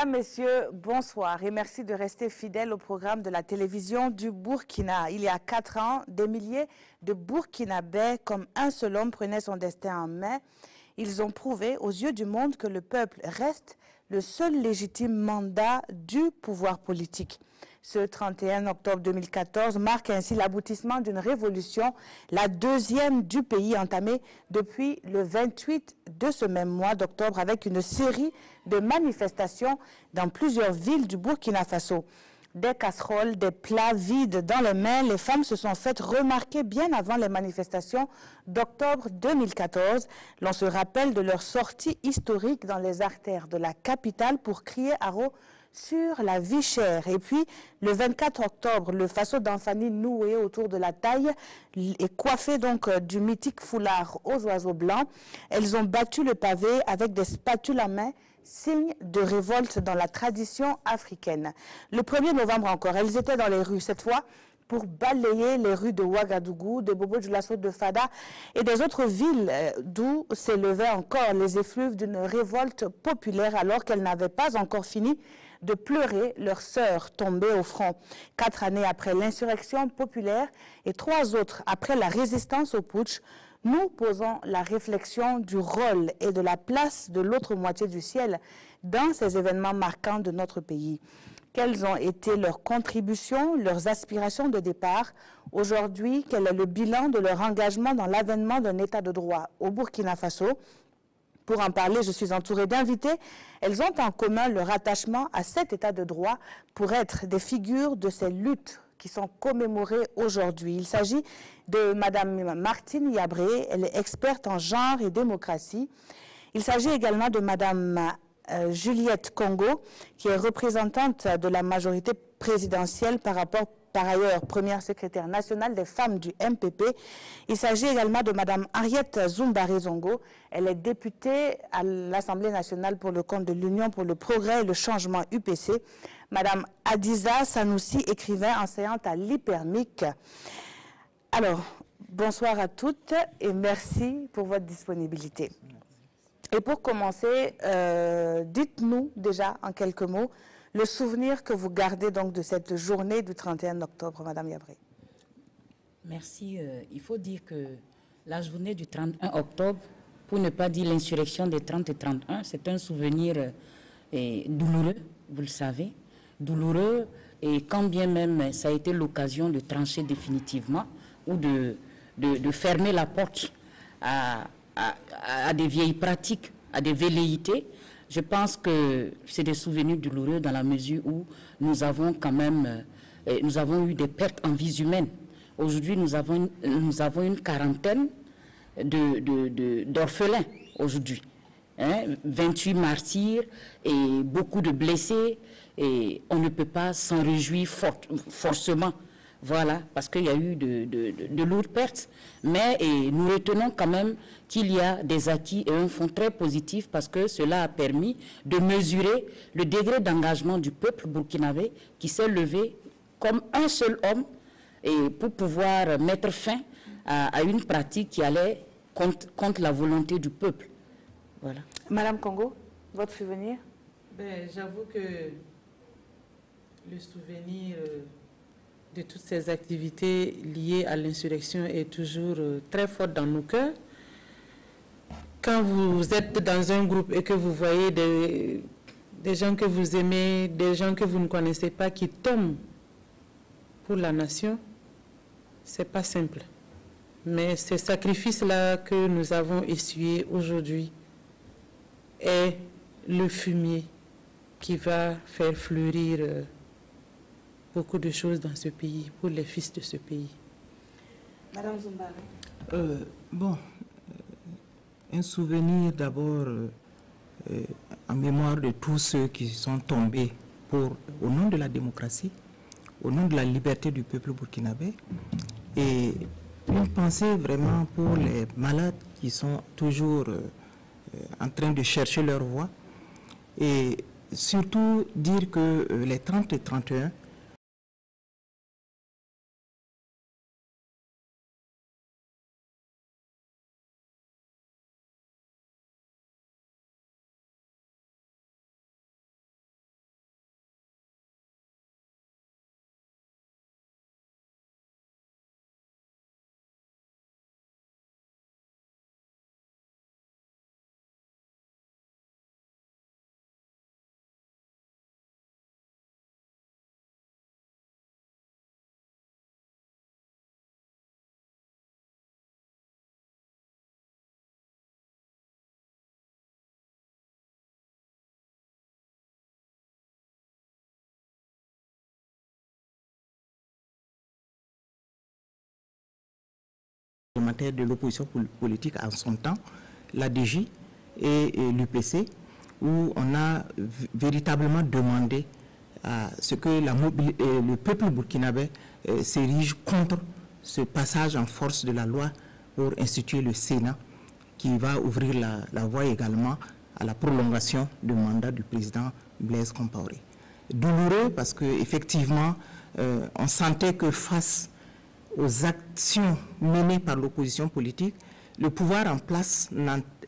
Mesdames, Messieurs, bonsoir et merci de rester fidèles au programme de la télévision du Burkina. Il y a 4 ans, des milliers de Burkinabés, comme un seul homme, prenaient son destin en main. Ils ont prouvé aux yeux du monde que le peuple reste le seul légitime mandat du pouvoir politique. Ce 31 octobre 2014 marque ainsi l'aboutissement d'une révolution, la deuxième du pays entamée depuis le 28 de ce même mois d'octobre avec une série de manifestations dans plusieurs villes du Burkina Faso. Des casseroles, des plats vides dans les mains, les femmes se sont faites remarquer bien avant les manifestations d'octobre 2014. L'on se rappelle de leur sortie historique dans les artères de la capitale pour crier à haut sur la vie chère. Et puis, le 24 octobre, le faso d'Anfani noué autour de la taille et coiffé donc du mythique foulard aux oiseaux blancs. Elles ont battu le pavé avec des spatules à main, signe de révolte dans la tradition africaine. Le 1er novembre encore, elles étaient dans les rues, cette fois pour balayer les rues de Ouagadougou, de Bobo-Dioulasso, de Fada et des autres villes d'où s'élevaient encore les effluves d'une révolte populaire alors qu'elles n'avaient pas encore fini de pleurer leur sœur tombée au front. 4 années après l'insurrection populaire et 3 autres après la résistance au putsch, nous posons la réflexion du rôle et de la place de l'autre moitié du ciel dans ces événements marquants de notre pays. Quelles ont été leurs contributions, leurs aspirations de départ? Aujourd'hui, quel est le bilan de leur engagement dans l'avènement d'un état de droit au Burkina Faso? Pour en parler, je suis entourée d'invités. Elles ont en commun leur attachement à cet état de droit pour être des figures de ces luttes qui sont commémorées aujourd'hui. Il s'agit de Mme Martine Yabré, elle est experte en genre et démocratie. Il s'agit également de Mme Juliette Congo, qui est représentante de la majorité présidentielle par ailleurs première secrétaire nationale des femmes du MPP. Il s'agit également de Mme Henriette Zoumbari Zongo. Elle est députée à l'Assemblée nationale pour le compte de l'Union pour le progrès et le changement UPC. Mme Adiza Sanoussi, écrivain, enseignante à l'IPERMIC. Alors, bonsoir à toutes et merci pour votre disponibilité. Et pour commencer, dites-nous déjà en quelques mots le souvenir que vous gardez donc de cette journée du 31 octobre, Madame Yabré. Merci. Il faut dire que la journée du 31 octobre, pour ne pas dire l'insurrection des 30 et 31, c'est un souvenir douloureux, vous le savez, douloureux, et quand bien même ça a été l'occasion de trancher définitivement ou de fermer la porte à des vieilles pratiques, à des velléités, je pense que c'est des souvenirs douloureux dans la mesure où nous avons quand même nous avons eu des pertes en vies humaines. Aujourd'hui, nous avons une quarantaine d'orphelins aujourd'hui. 28 martyrs et beaucoup de blessés, et on ne peut pas s'en réjouir forcément. Voilà, parce qu'il y a eu de lourdes pertes. Mais nous retenons quand même qu'il y a des acquis et un fond très positif parce que cela a permis de mesurer le degré d'engagement du peuple burkinabé qui s'est levé comme un seul homme et pour pouvoir mettre fin à une pratique qui allait contre la volonté du peuple. Voilà. Madame Congo, votre souvenir? J'avoue que le souvenir de toutes ces activités liées à l'insurrection est toujours très fort dans nos cœurs. Quand vous êtes dans un groupe et que vous voyez des gens que vous aimez, des gens que vous ne connaissez pas qui tombent pour la nation, c'est pas simple. Mais ces sacrifices-là que nous avons essuyés aujourd'hui est le fumier qui va faire fleurir beaucoup de choses dans ce pays, pour les fils de ce pays. Madame Zoumbari. Un souvenir d'abord en mémoire de tous ceux qui sont tombés au nom de la démocratie, au nom de la liberté du peuple burkinabé, et une pensée vraiment pour les malades qui sont toujours en train de chercher leur voie, et surtout dire que les 30 et 31 parlementaires de l'opposition politique en son temps, l'ADJ et l'UPC, où on a véritablement demandé à ce que le peuple burkinabé s'érige contre ce passage en force de la loi pour instituer le Sénat, qui va ouvrir la voie également à la prolongation du mandat du président Blaise Compaoré. Douloureux parce qu'effectivement, on sentait que face aux actions menées par l'opposition politique, le pouvoir en place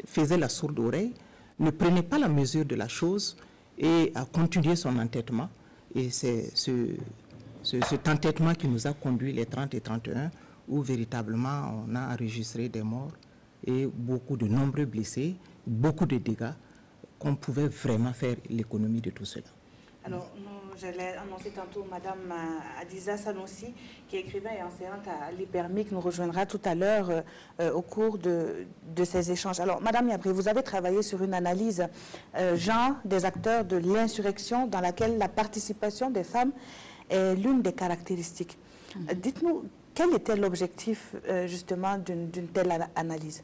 faisait la sourde oreille, ne prenait pas la mesure de la chose et a continué son entêtement. Et c'est cet entêtement qui nous a conduit les 30 et 31, où véritablement on a enregistré des morts et beaucoup de nombreux blessés, beaucoup de dégâts, qu'on pouvait vraiment faire l'économie de tout cela. Alors, je l'ai annoncé tantôt, Madame Adiza Sanossi, qui est écrivain et enseignante à l'Hypermic, nous rejoindra tout à l'heure au cours de ces échanges. Alors, Madame Yabri, vous avez travaillé sur une analyse genre des acteurs de l'insurrection dans laquelle la participation des femmes est l'une des caractéristiques. Dites-nous, quel était l'objectif justement d'une telle analyse?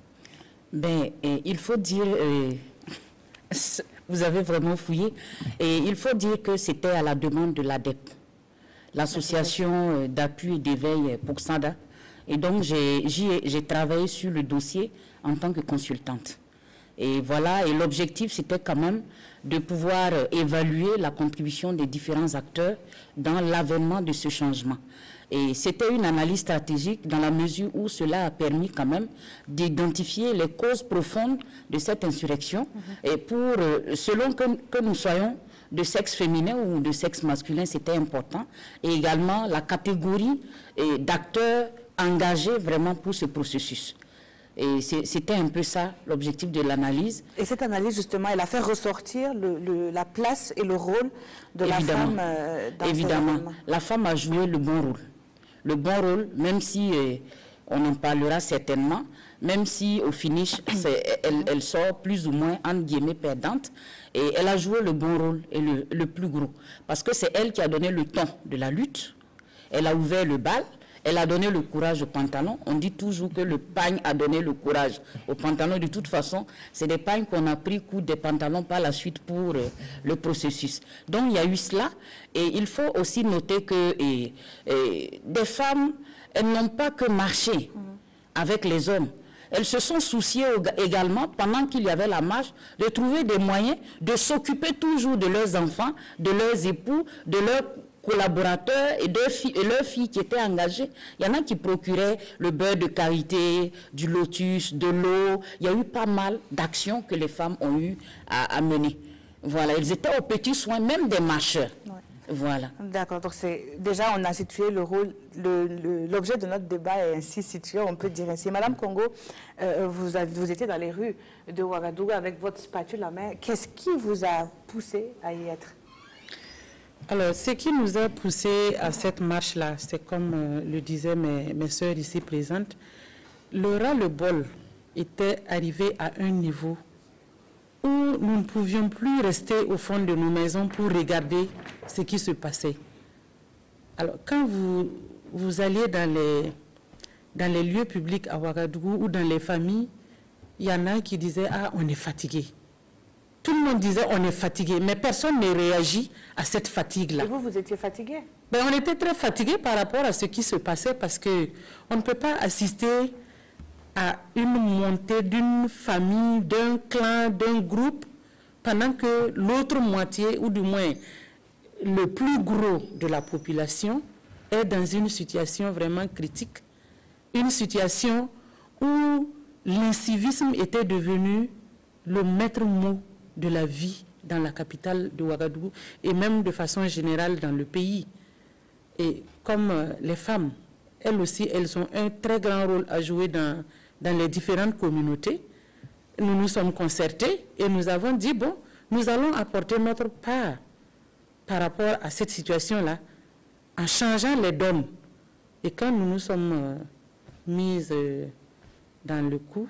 Ben, il faut dire... Vous avez vraiment fouillé. Et il faut dire que c'était à la demande de l'ADEP, l'association d'appui et d'éveil pour SADA. Et donc, j'ai travaillé sur le dossier en tant que consultante. Et voilà, et l'objectif, c'était quand même de pouvoir évaluer la contribution des différents acteurs dans l'avènement de ce changement. Et c'était une analyse stratégique dans la mesure où cela a permis quand même d'identifier les causes profondes de cette insurrection. Et pour, selon que nous soyons de sexe féminin ou de sexe masculin, c'était important. Et également la catégorie d'acteurs engagés vraiment pour ce processus. Et c'était un peu ça, l'objectif de l'analyse. Et cette analyse, justement, elle a fait ressortir la place et le rôle de la femme dans Évidemment, la femme a joué le bon rôle. Le bon rôle, même si on en parlera certainement, même si au finish, elle sort plus ou moins, entre guillemets, perdante, et elle a joué le bon rôle et le plus gros. Parce que c'est elle qui a donné le ton de la lutte, elle a ouvert le bal, elle a donné le courage au pantalon. On dit toujours que le pagne a donné le courage au pantalon. De toute façon, c'est des pagnes qu'on a pris coup des pantalons par la suite pour le processus. Donc, il y a eu cela. Et il faut aussi noter que des femmes, elles n'ont pas que marché avec les hommes. Elles se sont souciées également, pendant qu'il y avait la marche, de trouver des moyens de s'occuper toujours de leurs enfants, de leurs époux, de leurs collaborateurs et leurs filles qui étaient engagées. Il y en a qui procuraient le beurre de karité, du lotus, de l'eau. Il y a eu pas mal d'actions que les femmes ont eu à mener. Voilà, elles étaient aux petits soins, même des marcheurs. Ouais. Voilà. D'accord, donc déjà on a situé le rôle, l'objet de notre débat est ainsi situé, on peut dire ainsi. Madame Congo, vous étiez dans les rues de Ouagadougou avec votre spatule à main. Qu'est-ce qui vous a poussé à y être? Alors, ce qui nous a poussé à cette marche-là, c'est comme le disaient mes sœurs ici présentes, le ras-le-bol était arrivé à un niveau où nous ne pouvions plus rester au fond de nos maisons pour regarder ce qui se passait. Alors, quand vous alliez dans les lieux publics à Ouagadougou ou dans les familles, il y en a qui disaient « Ah, on est fatigué ». Tout le monde disait on est fatigué, mais personne ne réagit à cette fatigue-là. Et vous étiez fatigué? Ben, on était très fatigué par rapport à ce qui se passait parce qu'on ne peut pas assister à une montée d'une famille, d'un clan, d'un groupe, pendant que l'autre moitié, ou du moins le plus gros de la population, est dans une situation vraiment critique, une situation où l'incivisme était devenu le maître mot de la vie dans la capitale de Ouagadougou et même de façon générale dans le pays. Et comme les femmes, elles aussi, elles ont un très grand rôle à jouer dans les différentes communautés, nous nous sommes concertés et nous avons dit, bon, nous allons apporter notre part par rapport à cette situation-là en changeant les donnes. Et quand nous nous sommes mises dans le coup,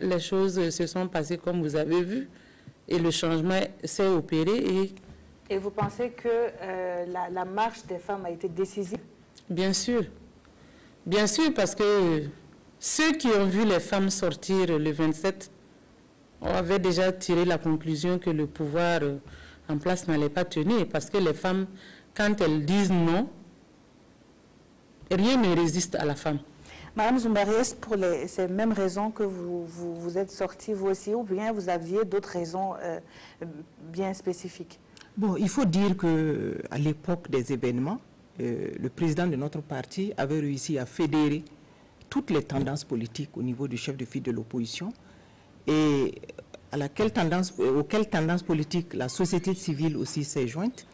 les choses se sont passées comme vous avez vu et le changement s'est opéré. Et vous pensez que la marche des femmes a été décisive? Bien sûr, parce que Ceux qui ont vu les femmes sortir le 27 avaient déjà tiré la conclusion que le pouvoir en place n'allait pas tenir, parce que les femmes, quand elles disent non, rien ne résiste à la femme. Madame Zoumbari, est-ce pour ces mêmes raisons que vous êtes sortie vous aussi, ou bien vous aviez d'autres raisons bien spécifiques? Bon, il faut dire qu'à l'époque des événements, le président de notre parti avait réussi à fédérer toutes les tendances politiques au niveau du chef de file de l'opposition, et auxquelles tendances politiques la société civile aussi s'est jointe,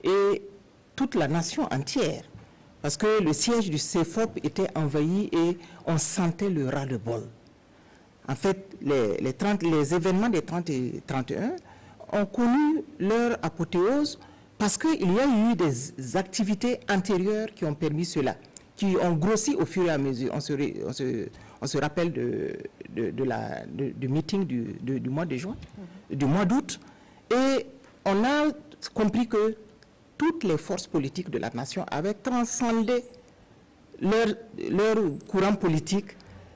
et toute la nation entière. Parce que le siège du CEFOP était envahi et on sentait le ras-le-bol. En fait, les événements des 30 et 31 ont connu leur apothéose parce qu'il y a eu des activités antérieures qui ont permis cela, qui ont grossi au fur et à mesure. On se rappelle du meeting du mois de juin, du mois d'août, et on a compris que toutes les forces politiques de la nation avaient transcendé leur courant politique,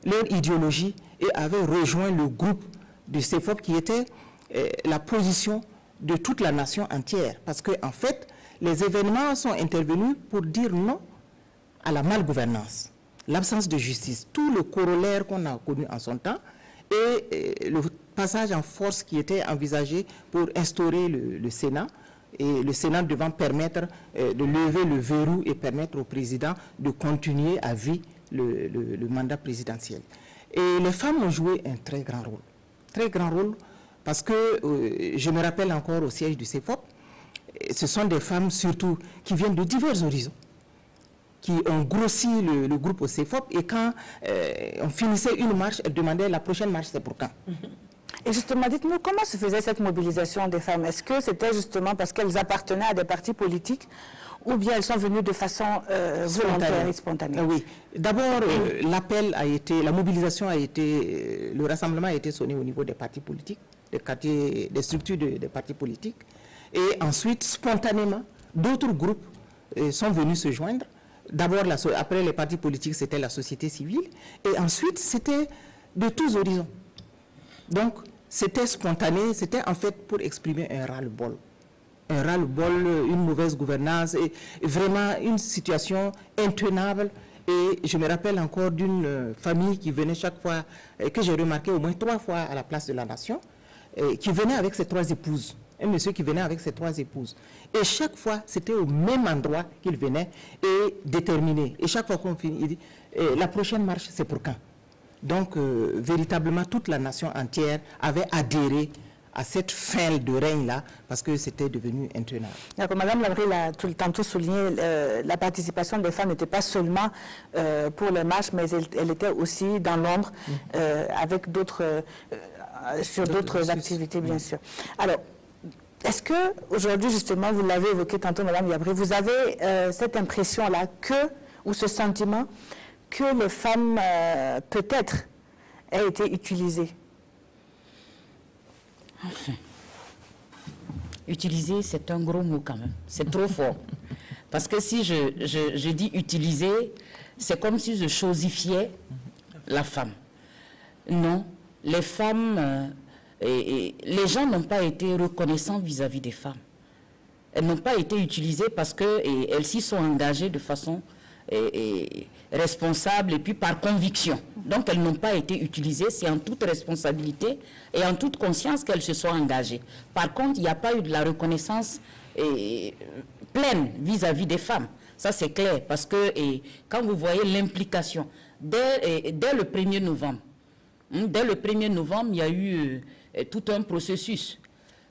leur idéologie, et avaient rejoint le groupe du CEFOP qui était la position de toute la nation entière. Parce qu'en fait, les événements sont intervenus pour dire non à la malgouvernance, l'absence de justice, tout le corollaire qu'on a connu en son temps, et le passage en force qui était envisagé pour instaurer le Sénat, et le Sénat devant permettre de lever le verrou et permettre au président de continuer à vie le mandat présidentiel. Et les femmes ont joué un très grand rôle, parce que je me rappelle encore au siège du CEFOP, ce sont des femmes surtout qui viennent de divers horizons, qui ont grossi le groupe au CEFOP, et quand on finissait une marche, elles demandaient la prochaine marche, c'est pour quand? Et justement, dites-nous, comment se faisait cette mobilisation des femmes? Est-ce que c'était justement parce qu'elles appartenaient à des partis politiques, ou bien elles sont venues de façon volontaire et spontanée? Oui. D'abord, l'appel a été, la mobilisation a été, le rassemblement a été sonné au niveau des partis politiques, des structures des partis politiques. Et ensuite, spontanément, d'autres groupes sont venus se joindre. D'abord, après les partis politiques, c'était la société civile. Et ensuite, c'était de tous horizons. Donc, c'était spontané, c'était en fait pour exprimer un ras-le-bol. Un ras-le-bol, une mauvaise gouvernance, et vraiment une situation intenable. Et je me rappelle encore d'une famille qui venait chaque fois, que j'ai remarqué au moins 3 fois à la place de la Nation, qui venait avec ses 3 épouses. Un monsieur qui venait avec ses 3 épouses. Et chaque fois, c'était au même endroit qu'il venait, et déterminé. Et chaque fois qu'on finit, il dit, la prochaine marche, c'est pour quand? Donc, véritablement, toute la nation entière avait adhéré à cette fin de règne-là, parce que c'était devenu intenable. D'accord. Madame Labril a tout le temps souligné, la participation des femmes n'était pas seulement pour les marches, mais elle était aussi dans l'ombre, avec sur d'autres activités, bien sûr. Alors, est-ce que aujourd'hui, justement, vous l'avez évoqué tantôt, Madame Labril, vous avez cette impression-là ou ce sentiment que les femmes, peut-être, aient été utilisées? Enfin, utiliser, c'est un gros mot quand même. C'est trop fort. Parce que si je dis utiliser, c'est comme si je chosifiais la femme. Non, les femmes, les gens n'ont pas été reconnaissants vis-à-vis des femmes. Elles n'ont pas été utilisées parce qu'elles s'y sont engagées de façon responsable et puis par conviction. Donc elles n'ont pas été utilisées, c'est en toute responsabilité et en toute conscience qu'elles se sont engagées. Par contre, il n'y a pas eu de la reconnaissance pleine vis-à-vis des femmes. Ça c'est clair, parce que quand vous voyez l'implication, dès le 1er novembre, dès le 1er novembre, il y a eu tout un processus.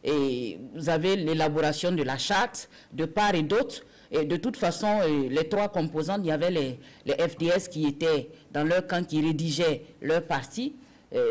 Et vous avez l'élaboration de la charte de part et d'autre. Et de toute façon, les 3 composantes, il y avait les FDS qui étaient dans leur camp, qui rédigeaient leur partie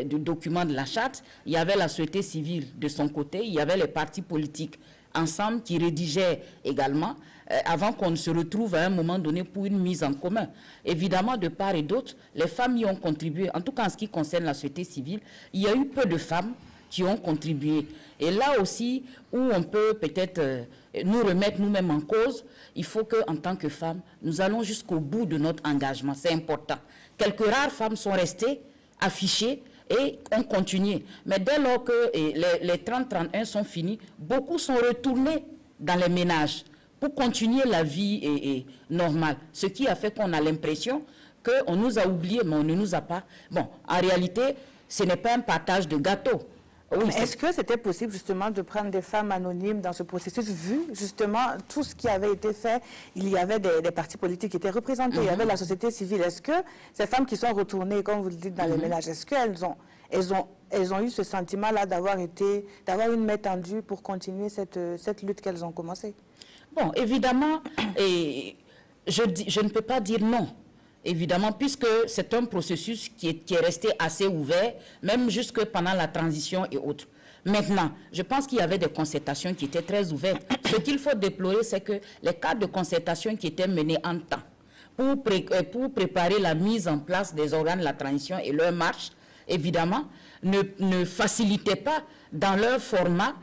du document de la charte. Il y avait la société civile de son côté, il y avait les partis politiques ensemble qui rédigeaient également, avant qu'on ne se retrouve à un moment donné pour une mise en commun. Évidemment, de part et d'autre, les femmes y ont contribué. En tout cas, en ce qui concerne la société civile, il y a eu peu de femmes qui ont contribué. Et là aussi, où on peut peut-être nous remettre nous-mêmes en cause, il faut qu'en tant que femmes, nous allons jusqu'au bout de notre engagement. C'est important. Quelques rares femmes sont restées affichées et ont continué. Mais dès lors que les 30-31 sont finis, beaucoup sont retournés dans les ménages pour continuer la vie normale. Ce qui a fait qu'on a l'impression qu'on nous a oubliés, mais on ne nous a pas. Bon, en réalité, ce n'est pas un partage de gâteau. Oui, est-ce que c'était possible justement de prendre des femmes anonymes dans ce processus, vu justement tout ce qui avait été fait? Il y avait des partis politiques qui étaient représentés, il y avait la société civile. Est-ce que ces femmes qui sont retournées, comme vous le dites, dans les ménages, est-ce qu'elles ont eu ce sentiment-là d'avoir une main tendue pour continuer cette lutte qu'elles ont commencée? Bon, évidemment, je ne peux pas dire non. Évidemment, puisque c'est un processus qui est resté assez ouvert, même jusque pendant la transition et autres. Maintenant, je pense qu'il y avait des concertations qui étaient très ouvertes. Ce qu'il faut déplorer, c'est que les cadres de concertation qui étaient menés en temps pour préparer la mise en place des organes de la transition et leur marche, évidemment, ne facilitaient pas dans leur format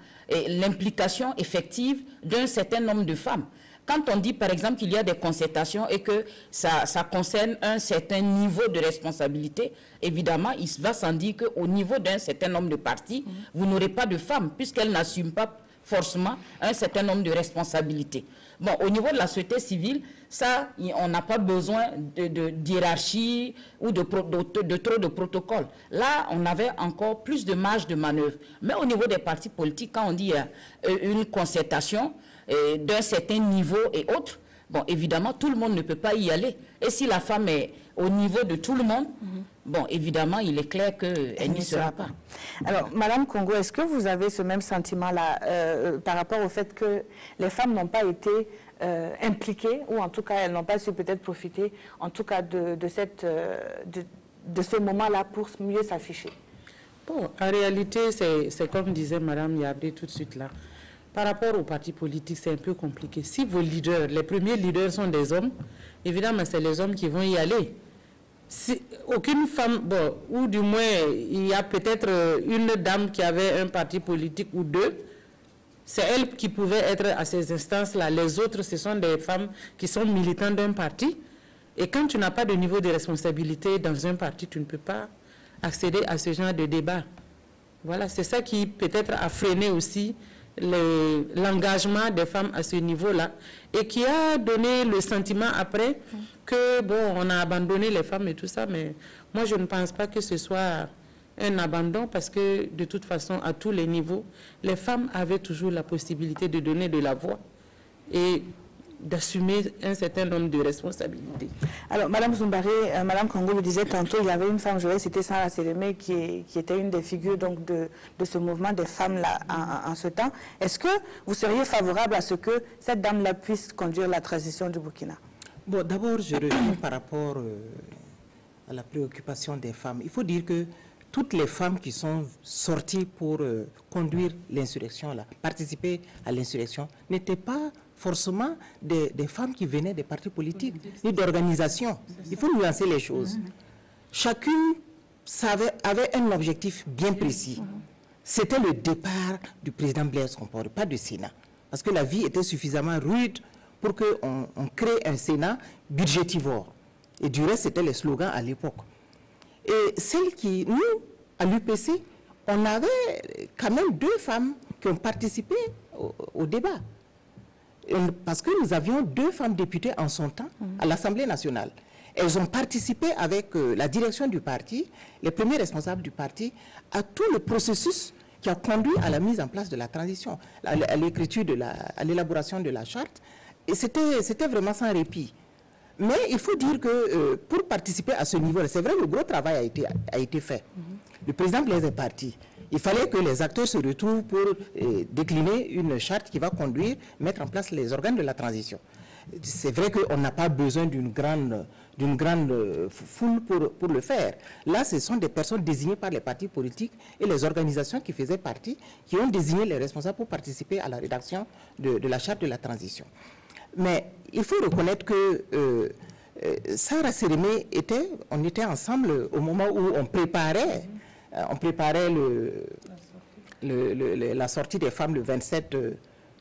l'implication effective d'un certain nombre de femmes. Quand on dit, par exemple, qu'il y a des concertations et que ça concerne un certain niveau de responsabilité, évidemment, il va sans dire qu'au niveau d'un certain nombre de partis, vous n'aurez pas de femmes, puisqu'elles n'assument pas forcément un certain nombre de responsabilités. Bon, au niveau de la société civile, ça, on n'a pas besoin d'hiérarchie ou de trop de protocoles. Là, on avait encore plus de marge de manœuvre. Mais au niveau des partis politiques, quand on dit une concertation d'un certain niveau et autres, bon, évidemment, tout le monde ne peut pas y aller. Et si la femme est au niveau de tout le monde, bon, évidemment, il est clair qu'elle n'y sera pas. Alors, Madame Congo, est-ce que vous avez ce même sentiment-là par rapport au fait que les femmes n'ont pas été impliquées, ou en tout cas, elles n'ont pas su peut-être profiter, en tout cas, de ce moment-là pour mieux s'afficher? Bon, en réalité, c'est comme disait Madame Yabré tout de suite là. Par rapport aux partis politiques, c'est un peu compliqué. Si vos leaders, les premiers leaders sont des hommes, évidemment, c'est les hommes qui vont y aller. Si aucune femme, bon, ou du moins, il y a peut-être une dame qui avait un parti politique ou deux, c'est elle qui pouvait être à ces instances-là. Les autres, ce sont des femmes qui sont militantes d'un parti. Et quand tu n'as pas de niveau de responsabilité dans un parti, tu ne peux pas accéder à ce genre de débat. Voilà, c'est ça qui peut-être a freiné aussi l'engagement des femmes à ce niveau-là et qui a donné le sentiment après que, bon, on a abandonné les femmes et tout ça, mais moi, je ne pense pas que ce soit un abandon parce que, de toute façon, à tous les niveaux, les femmes avaient toujours la possibilité de donner de la voix et d'assumer un certain nombre de responsabilités. Alors, Madame Zumbaré, Madame Congo le disait tantôt, il y avait une femme, je vais citer Sarah Sélémé, qui était une des figures donc, de ce mouvement des femmes-là en ce temps. Est-ce que vous seriez favorable à ce que cette dame-là puisse conduire la transition du Burkina? Bon, d'abord, je reviens par rapport à la préoccupation des femmes. Il faut dire que toutes les femmes qui sont sorties pour conduire l'insurrection, participer à l'insurrection, n'étaient pas forcément des femmes qui venaient des partis politiques, ni d'organisations. Il faut nuancer les choses. Chacune avait un objectif bien précis. C'était le départ du président Blaise Compaoré, pas du Sénat. Parce que la vie était suffisamment rude pour qu'on crée un Sénat budgétivore. Et du reste, c'était les slogans à l'époque. Et celle qui, nous, à l'UPC, on avait quand même 2 femmes qui ont participé au débat. Parce que nous avions 2 femmes députées en son temps à l'Assemblée nationale. Elles ont participé avec la direction du parti, les premiers responsables du parti, à tout le processus qui a conduit à la mise en place de la transition, à l'écriture, à l'élaboration de la charte. Et c'était vraiment sans répit. Mais il faut dire que pour participer à ce niveau, c'est vrai, le gros travail a été fait. Le président Blaise est parti. Il fallait que les acteurs se retrouvent pour décliner une charte qui va conduire, mettre en place les organes de la transition. C'est vrai qu'on n'a pas besoin d'une grande foule pour le faire. Là, ce sont des personnes désignées par les partis politiques et les organisations qui faisaient partie, qui ont désigné les responsables pour participer à la rédaction de la charte de la transition. Mais il faut reconnaître que Sarah Sélémé on était ensemble au moment où on préparait la sortie des femmes le 27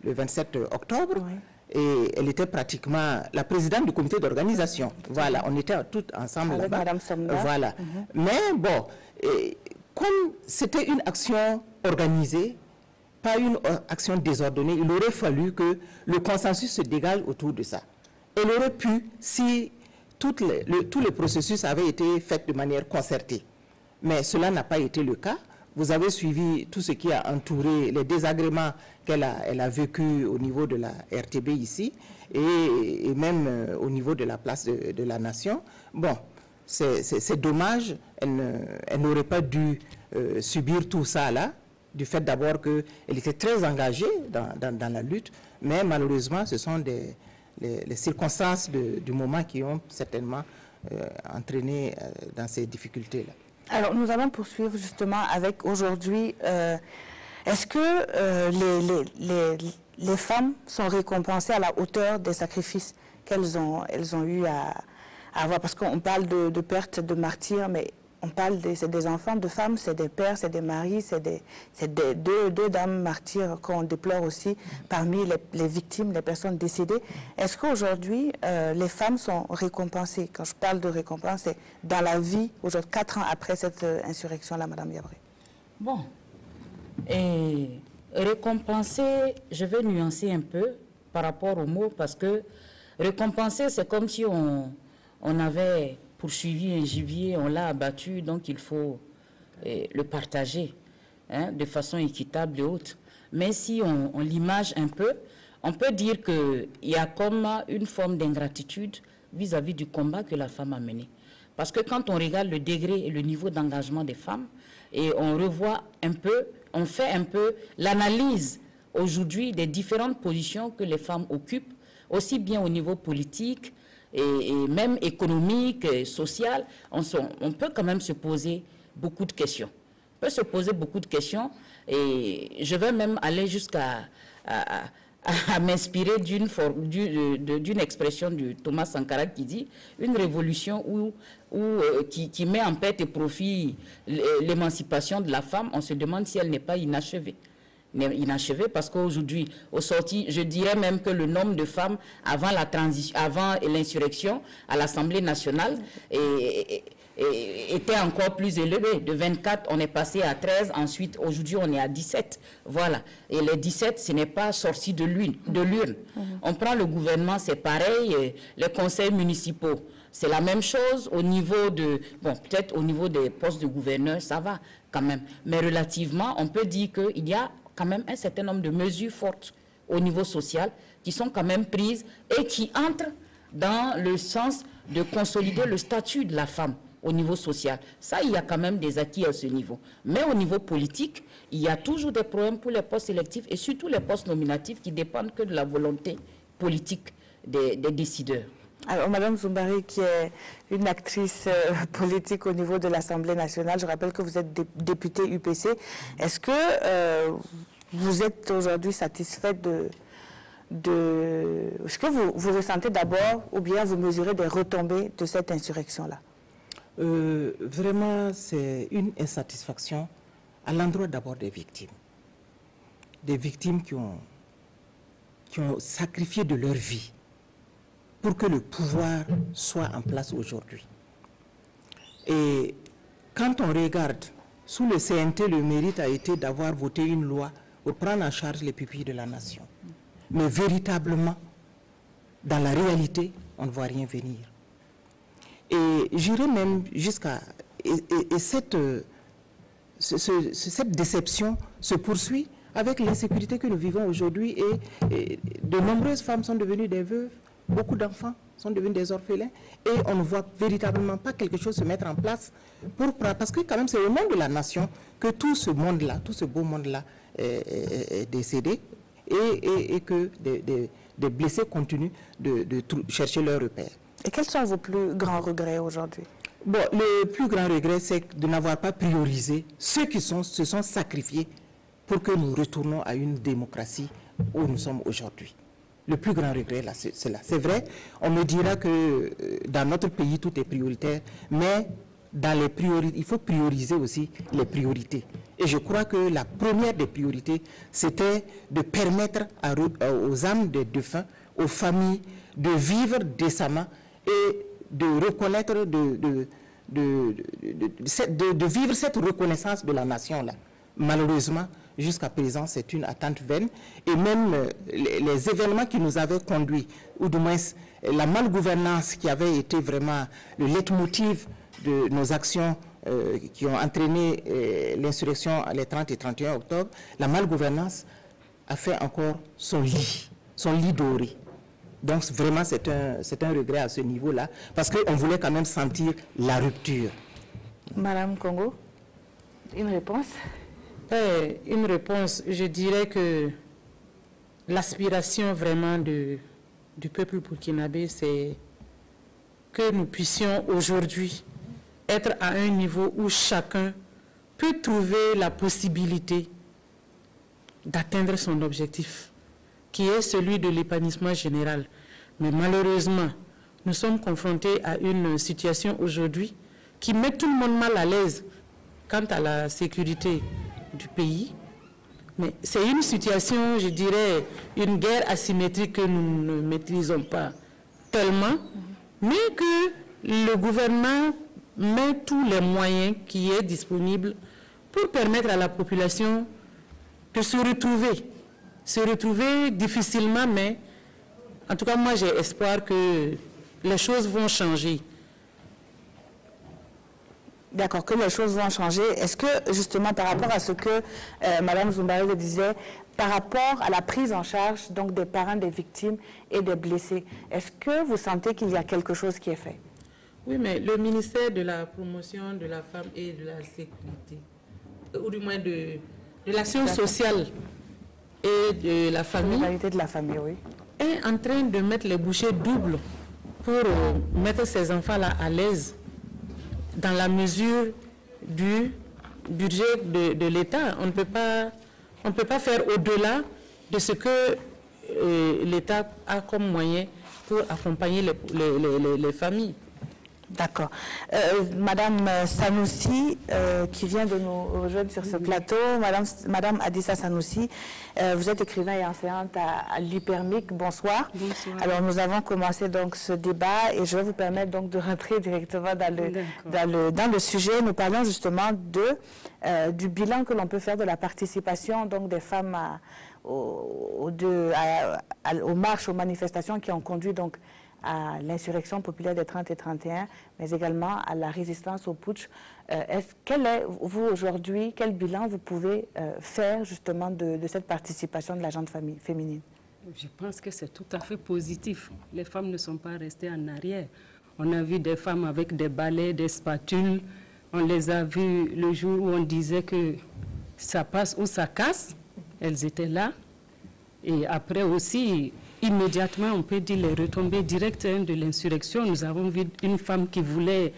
le 27 octobre. Oui. Et elle était pratiquement la présidente du comité d'organisation. Voilà, on était toutes ensemble là-bas. Madame Somda. Voilà. Mais bon, comme c'était une action organisée, pas une action désordonnée, il aurait fallu que le consensus se dégage autour de ça. Elle aurait pu, si tout le processus avait été fait de manière concertée. Mais cela n'a pas été le cas. Vous avez suivi tout ce qui a entouré les désagréments qu'elle a vécu au niveau de la RTB ici et même au niveau de la place de la Nation. Bon, c'est dommage, elle n'aurait pas dû subir tout ça là, du fait d'abord qu'elle était très engagée dans la lutte, mais malheureusement ce sont les circonstances du moment qui ont certainement entraîné dans ces difficultés-là. Alors, nous allons poursuivre justement avec aujourd'hui, est-ce que les femmes sont récompensées à la hauteur des sacrifices qu'elles ont eu à avoir? Parce qu'on parle de perte de martyrs, mais on parle c'est des enfants de femmes, c'est des pères, c'est des maris, c'est deux dames martyrs qu'on déplore aussi parmi les victimes, les personnes décédées. Est-ce qu'aujourd'hui, les femmes sont récompensées? Quand je parle de récompense, c'est dans la vie, aujourd'hui, 4 ans après cette insurrection-là, Madame Yabré. Bon, et récompenser, je vais nuancer un peu par rapport au mot, parce que récompenser, c'est comme si on avait poursuivi un gibier, on l'a abattu, donc il faut le partager de façon équitable et autre. Mais si on l'image un peu, on peut dire qu'il y a comme une forme d'ingratitude vis-à-vis du combat que la femme a mené. Parce que quand on regarde le degré et le niveau d'engagement des femmes, et on revoit un peu, on fait un peu l'analyse aujourd'hui des différentes positions que les femmes occupent, aussi bien au niveau politique, et même économique, et social, on peut quand même se poser beaucoup de questions. On peut se poser beaucoup de questions et je vais même aller jusqu'à m'inspirer d'une expression de Thomas Sankara qui dit « Une révolution qui met en perte et profit l'émancipation de la femme, on se demande si elle n'est pas inachevée. » Inachevé parce qu'aujourd'hui, au sorti, je dirais même que le nombre de femmes avant l'insurrection à l'Assemblée nationale était encore plus élevé. De 24, on est passé à 13, ensuite, aujourd'hui, on est à 17. Voilà. Et les 17, ce n'est pas sorti de l'urne. On prend le gouvernement, c'est pareil, les conseils municipaux. C'est la même chose au niveau de... Bon, peut-être au niveau des postes de gouverneur, ça va quand même. Mais relativement, on peut dire qu'il y a quand même un certain nombre de mesures fortes au niveau social qui sont quand même prises et qui entrent dans le sens de consolider le statut de la femme au niveau social. Ça, il y a quand même des acquis à ce niveau. Mais au niveau politique, il y a toujours des problèmes pour les postes électifs et surtout les postes nominatifs qui dépendent que de la volonté politique des décideurs. Alors, Madame Zoumbari, qui est une actrice politique au niveau de l'Assemblée nationale, je rappelle que vous êtes députée UPC. Est-ce que vous êtes aujourd'hui satisfaite Est-ce que vous ressentez d'abord ou bien vous mesurez des retombées de cette insurrection-là? Vraiment, c'est une insatisfaction à l'endroit d'abord des victimes. Des victimes qui ont sacrifié de leur vie pour que le pouvoir soit en place aujourd'hui. Et quand on regarde, sous le CNT, le mérite a été d'avoir voté une loi pour prendre en charge les pupilles de la nation. Mais véritablement, dans la réalité, on ne voit rien venir. Et j'irai même jusqu'à... cette déception se poursuit avec l'insécurité que nous vivons aujourd'hui et de nombreuses femmes sont devenues des veuves. Beaucoup d'enfants sont devenus des orphelins et on ne voit véritablement pas quelque chose se mettre en place parce que quand même c'est au nom de la nation que tout ce monde-là, tout ce beau monde-là est décédé et que des blessés continuent de chercher leur repère. Et quels sont vos plus grands regrets aujourd'hui? Bon, le plus grand regret, c'est de n'avoir pas priorisé ceux qui se sont sacrifiés pour que nous retournions à une démocratie où nous sommes aujourd'hui. Le plus grand regret, c'est là. C'est vrai, on me dira que dans notre pays, tout est prioritaire, mais dans les priorités, il faut prioriser aussi les priorités. Et je crois que la première des priorités, c'était de permettre aux âmes des défunts, aux familles, de vivre décemment et de reconnaître, de vivre cette reconnaissance de la nation-là. Malheureusement, jusqu'à présent, c'est une attente vaine. Et même les événements qui nous avaient conduits, ou du moins la malgouvernance qui avait été vraiment le leitmotiv de nos actions qui ont entraîné l'insurrection les 30 et 31 octobre, la malgouvernance a fait encore son lit doré. Donc vraiment c'est un regret à ce niveau-là, parce qu'on voulait quand même sentir la rupture. Madame Congo, une réponse? Une réponse, je dirais que l'aspiration vraiment du peuple burkinabé, c'est que nous puissions aujourd'hui être à un niveau où chacun peut trouver la possibilité d'atteindre son objectif, qui est celui de l'épanouissement général. Mais malheureusement, nous sommes confrontés à une situation aujourd'hui qui met tout le monde mal à l'aise quant à la sécurité du pays. Mais c'est une situation, je dirais, une guerre asymétrique que nous ne maîtrisons pas tellement, mais que le gouvernement met tous les moyens qui est disponibles pour permettre à la population de se retrouver difficilement, mais en tout cas, moi, j'ai espoir que les choses vont changer. D'accord, que les choses vont changer. Est-ce que, justement, par rapport à ce que Mme Zoumbari le disait, par rapport à la prise en charge donc, des parents des victimes et des blessés, est-ce que vous sentez qu'il y a quelque chose qui est fait? Oui, mais le ministère de la promotion de la femme et de la sécurité, ou du moins de l'action sociale et de la famille, oui, est en train de mettre les bouchées doubles pour mettre ces enfants-là à l'aise dans la mesure du budget de l'État. On ne peut pas faire au-delà de ce que l'État a comme moyen pour accompagner les familles. D'accord. Madame Sanoussi, qui vient de nous rejoindre sur ce plateau, Madame Adissa Sanoussi, vous êtes écrivain et enseignante à l'Hypermic. Bonsoir. Bonsoir. Alors, nous avons commencé donc ce débat et je vais vous permettre donc de rentrer directement dans le sujet. Nous parlons justement du bilan que l'on peut faire de la participation donc des femmes aux marches, aux manifestations qui ont conduit donc à l'insurrection populaire des 30 et 31, mais également à la résistance au putsch. Vous aujourd'hui, quel bilan vous pouvez faire justement de cette participation de la gente féminine? Je pense que c'est tout à fait positif. Les femmes ne sont pas restées en arrière. On a vu des femmes avec des balais, des spatules. On les a vues le jour où on disait que ça passe ou ça casse. Elles étaient là. Et après aussi, immédiatement, on peut dire les retombées directes de l'insurrection. Nous avons vu une femme qui voulait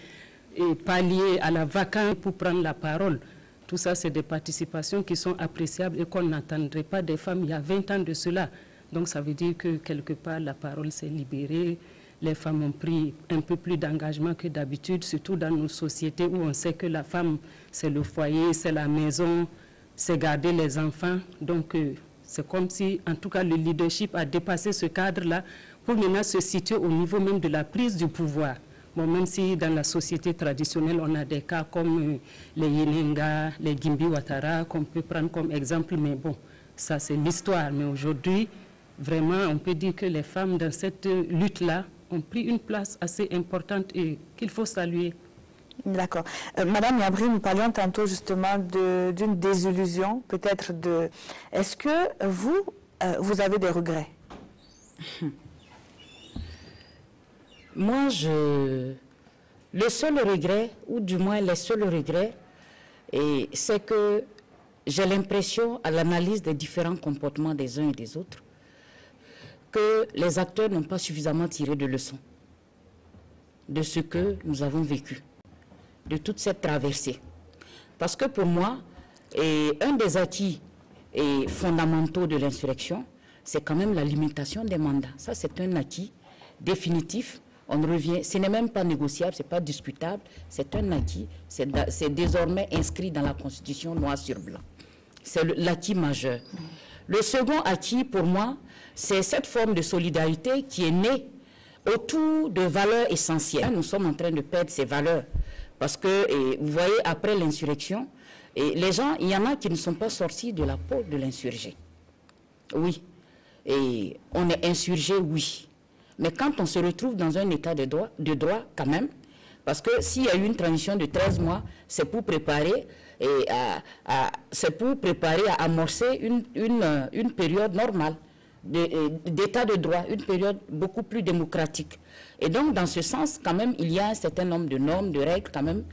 pallier à la vacance pour prendre la parole. Tout ça, c'est des participations qui sont appréciables et qu'on n'attendrait pas des femmes il y a 20 ans de cela. Donc ça veut dire que quelque part, la parole s'est libérée. Les femmes ont pris un peu plus d'engagement que d'habitude, surtout dans nos sociétés où on sait que la femme, c'est le foyer, c'est la maison, c'est garder les enfants. Donc, c'est comme si, en tout cas, le leadership a dépassé ce cadre-là pour maintenant se situer au niveau même de la prise du pouvoir. Bon, même si dans la société traditionnelle, on a des cas comme les Yenenga, les Gimbi Ouattara, qu'on peut prendre comme exemple, mais bon, ça c'est l'histoire. Mais aujourd'hui, vraiment, on peut dire que les femmes dans cette lutte-là ont pris une place assez importante et qu'il faut saluer. D'accord. Madame Yabri, nous parlions tantôt justement d'une désillusion, peut-être de... Est-ce que vous avez des regrets? Moi, le seul regret, ou du moins les seuls regrets, c'est que j'ai l'impression, à l'analyse des différents comportements des uns et des autres, que les acteurs n'ont pas suffisamment tiré de leçons de ce que nous avons vécu, de toute cette traversée. Parce que pour moi, un des acquis fondamentaux de l'insurrection, c'est quand même la limitation des mandats. Ça, c'est un acquis définitif. on revient, ce n'est même pas négociable, ce n'est pas discutable, c'est un acquis, c'est désormais inscrit dans la Constitution noir sur blanc. C'est l'acquis majeur. Le second acquis, pour moi, c'est cette forme de solidarité qui est née autour de valeurs essentielles. Nous sommes en train de perdre ces valeurs parce que, vous voyez, après l'insurrection, les gens, il y en a qui ne sont pas sortis de la peau de l'insurgé. Oui. Et on est insurgé, oui. Mais quand on se retrouve dans un état de droit quand même, parce que s'il y a eu une transition de 13 mois, c'est pour préparer à amorcer une période normale d'état de droit, une période beaucoup plus démocratique. Et donc, dans ce sens, quand même, il y a un certain nombre de normes, de règles, quand même,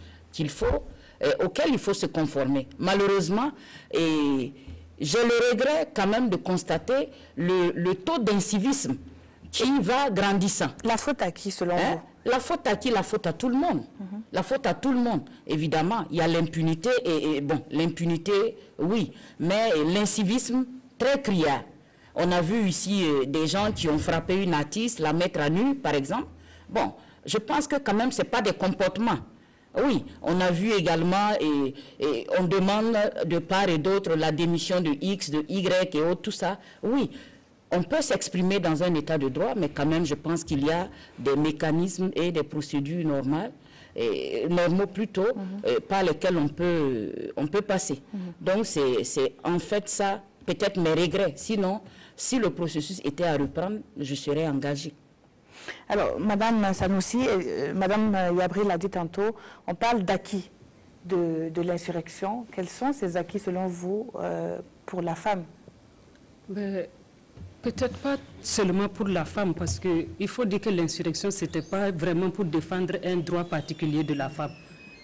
auxquelles il faut se conformer. Malheureusement, j'ai le regret quand même de constater le taux d'incivisme qui va grandissant. La faute à qui, selon vous? La faute à qui? La faute à tout le monde. La faute à tout le monde. Évidemment, il y a l'impunité, et bon, l'impunité, oui, mais l'incivisme, très criard. On a vu ici des gens qui ont frappé une artiste, la mettre à nu, par exemple. Bon, je pense que quand même, ce n'est pas des comportements. Oui, on a vu également, et on demande de part et d'autre la démission de X, de Y et autres, tout ça. Oui, on peut s'exprimer dans un état de droit, mais quand même, je pense qu'il y a des mécanismes et des procédures normales, normaux plutôt, par lesquels on peut passer. Donc, c'est en fait ça, peut-être mes regrets. Sinon, si le processus était à reprendre, je serais engagée. Alors, Madame Sanoussi, Madame Yabri l'a dit tantôt, on parle d'acquis de l'insurrection. Quels sont ces acquis, selon vous, pour la femme? Peut-être pas seulement pour la femme, parce qu'il faut dire que l'insurrection, ce n'était pas vraiment pour défendre un droit particulier de la femme.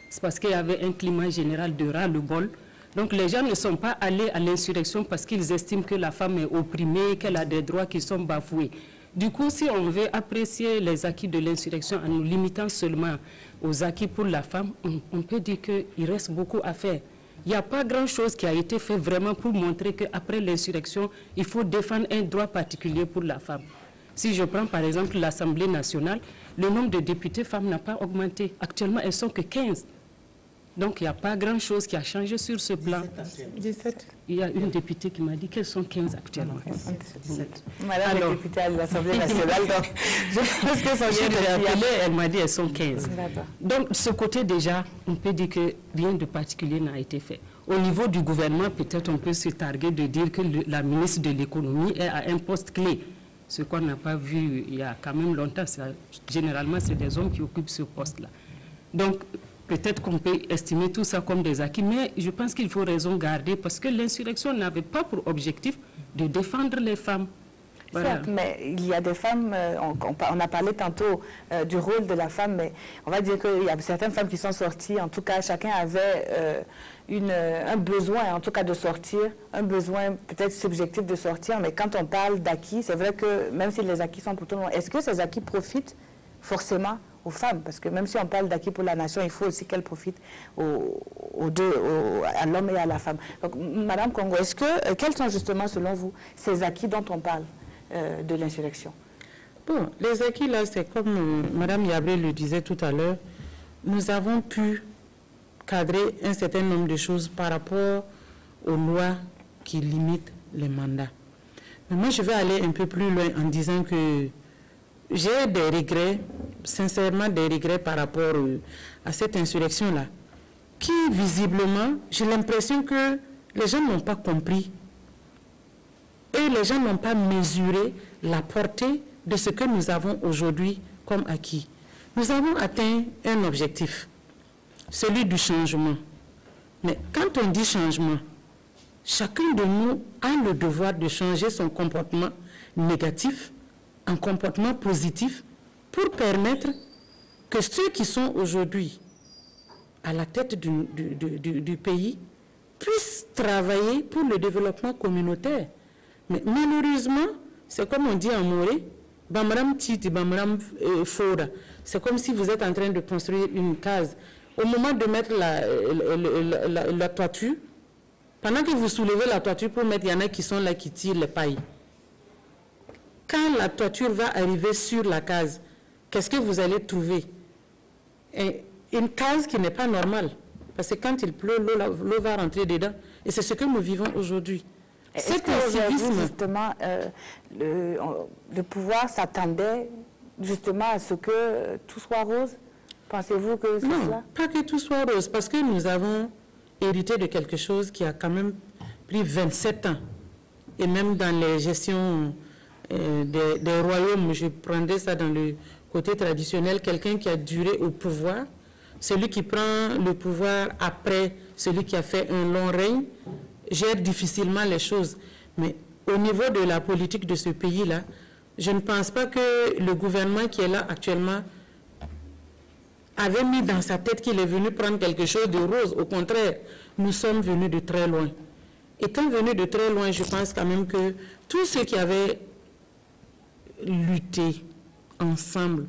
C'est parce qu'il y avait un climat général de ras-le-bol. Donc les gens ne sont pas allés à l'insurrection parce qu'ils estiment que la femme est opprimée, qu'elle a des droits qui sont bafoués. Du coup, si on veut apprécier les acquis de l'insurrection en nous limitant seulement aux acquis pour la femme, on peut dire qu'il reste beaucoup à faire. Il n'y a pas grand-chose qui a été fait vraiment pour montrer qu'après l'insurrection, il faut défendre un droit particulier pour la femme. Si je prends par exemple l'Assemblée nationale, le nombre de députés femmes n'a pas augmenté. Actuellement, elles ne sont que 15. Donc, il n'y a pas grand-chose qui a changé sur ce plan. 17. Il y a une députée qui m'a dit qu'elles sont 15 actuellement. 17. Madame la députée à l'Assemblée nationale, donc je pense que son chef elle m'a dit qu'elles sont 15. Donc, ce côté déjà, on peut dire que rien de particulier n'a été fait. Au niveau du gouvernement, peut-être on peut se targuer de dire que la ministre de l'économie est à un poste clé. Ce qu'on n'a pas vu il y a quand même longtemps. Généralement, c'est des hommes qui occupent ce poste-là. Donc, peut-être qu'on peut estimer tout ça comme des acquis, mais je pense qu'il faut raison garder parce que l'insurrection n'avait pas pour objectif de défendre les femmes. Voilà. Certes, mais il y a des femmes, on a parlé tantôt du rôle de la femme, mais on va dire qu'il y a certaines femmes qui sont sorties, en tout cas chacun avait un besoin en tout cas de sortir, un besoin peut-être subjectif de sortir, mais quand on parle d'acquis, c'est vrai que même si les acquis sont pour tout le monde, est-ce que ces acquis profitent forcément aux femmes? Parce que même si on parle d'acquis pour la nation, il faut aussi qu'elle profite aux deux, à l'homme et à la femme. Donc, Madame Congo, quels sont justement, selon vous, ces acquis dont on parle de l'insurrection? Bon, les acquis, là, c'est comme Madame Yabré le disait tout à l'heure, nous avons pu cadrer un certain nombre de choses par rapport aux lois qui limitent les mandats. Mais moi, je vais aller un peu plus loin en disant que j'ai des regrets, sincèrement des regrets par rapport à cette insurrection-là, qui visiblement, j'ai l'impression que les gens n'ont pas compris et les gens n'ont pas mesuré la portée de ce que nous avons aujourd'hui comme acquis. Nous avons atteint un objectif, celui du changement. Mais quand on dit changement, chacun de nous a le devoir de changer son comportement négatif en comportement positif pour permettre que ceux qui sont aujourd'hui à la tête du pays puissent travailler pour le développement communautaire. Mais malheureusement, c'est comme on dit en Moré, Bamaram Titi, Bamaram Fora. C'est comme si vous êtes en train de construire une case. Au moment de mettre la toiture, pendant que vous soulevez la toiture pour mettre, il y en a qui sont là qui tirent les pailles. Quand la toiture va arriver sur la case, qu'est-ce que vous allez trouver? Une case qui n'est pas normale. Parce que quand il pleut, l'eau va rentrer dedans. Et c'est ce que nous vivons aujourd'hui. Est-ce que justement, le pouvoir s'attendait justement à ce que tout soit rose? Pensez-vous que c'est cela? Non, pas que tout soit rose, parce que nous avons hérité de quelque chose qui a quand même pris 27 ans. Et même dans les gestions des royaumes, je prendrais ça dans le côté traditionnel, quelqu'un qui a duré au pouvoir, celui qui prend le pouvoir après celui qui a fait un long règne, gère difficilement les choses. Mais au niveau de la politique de ce pays-là, je ne pense pas que le gouvernement qui est là actuellement avait mis dans sa tête qu'il est venu prendre quelque chose de rose. Au contraire, nous sommes venus de très loin. Étant venus de très loin, je pense quand même que tous ceux qui avaient lutté ensemble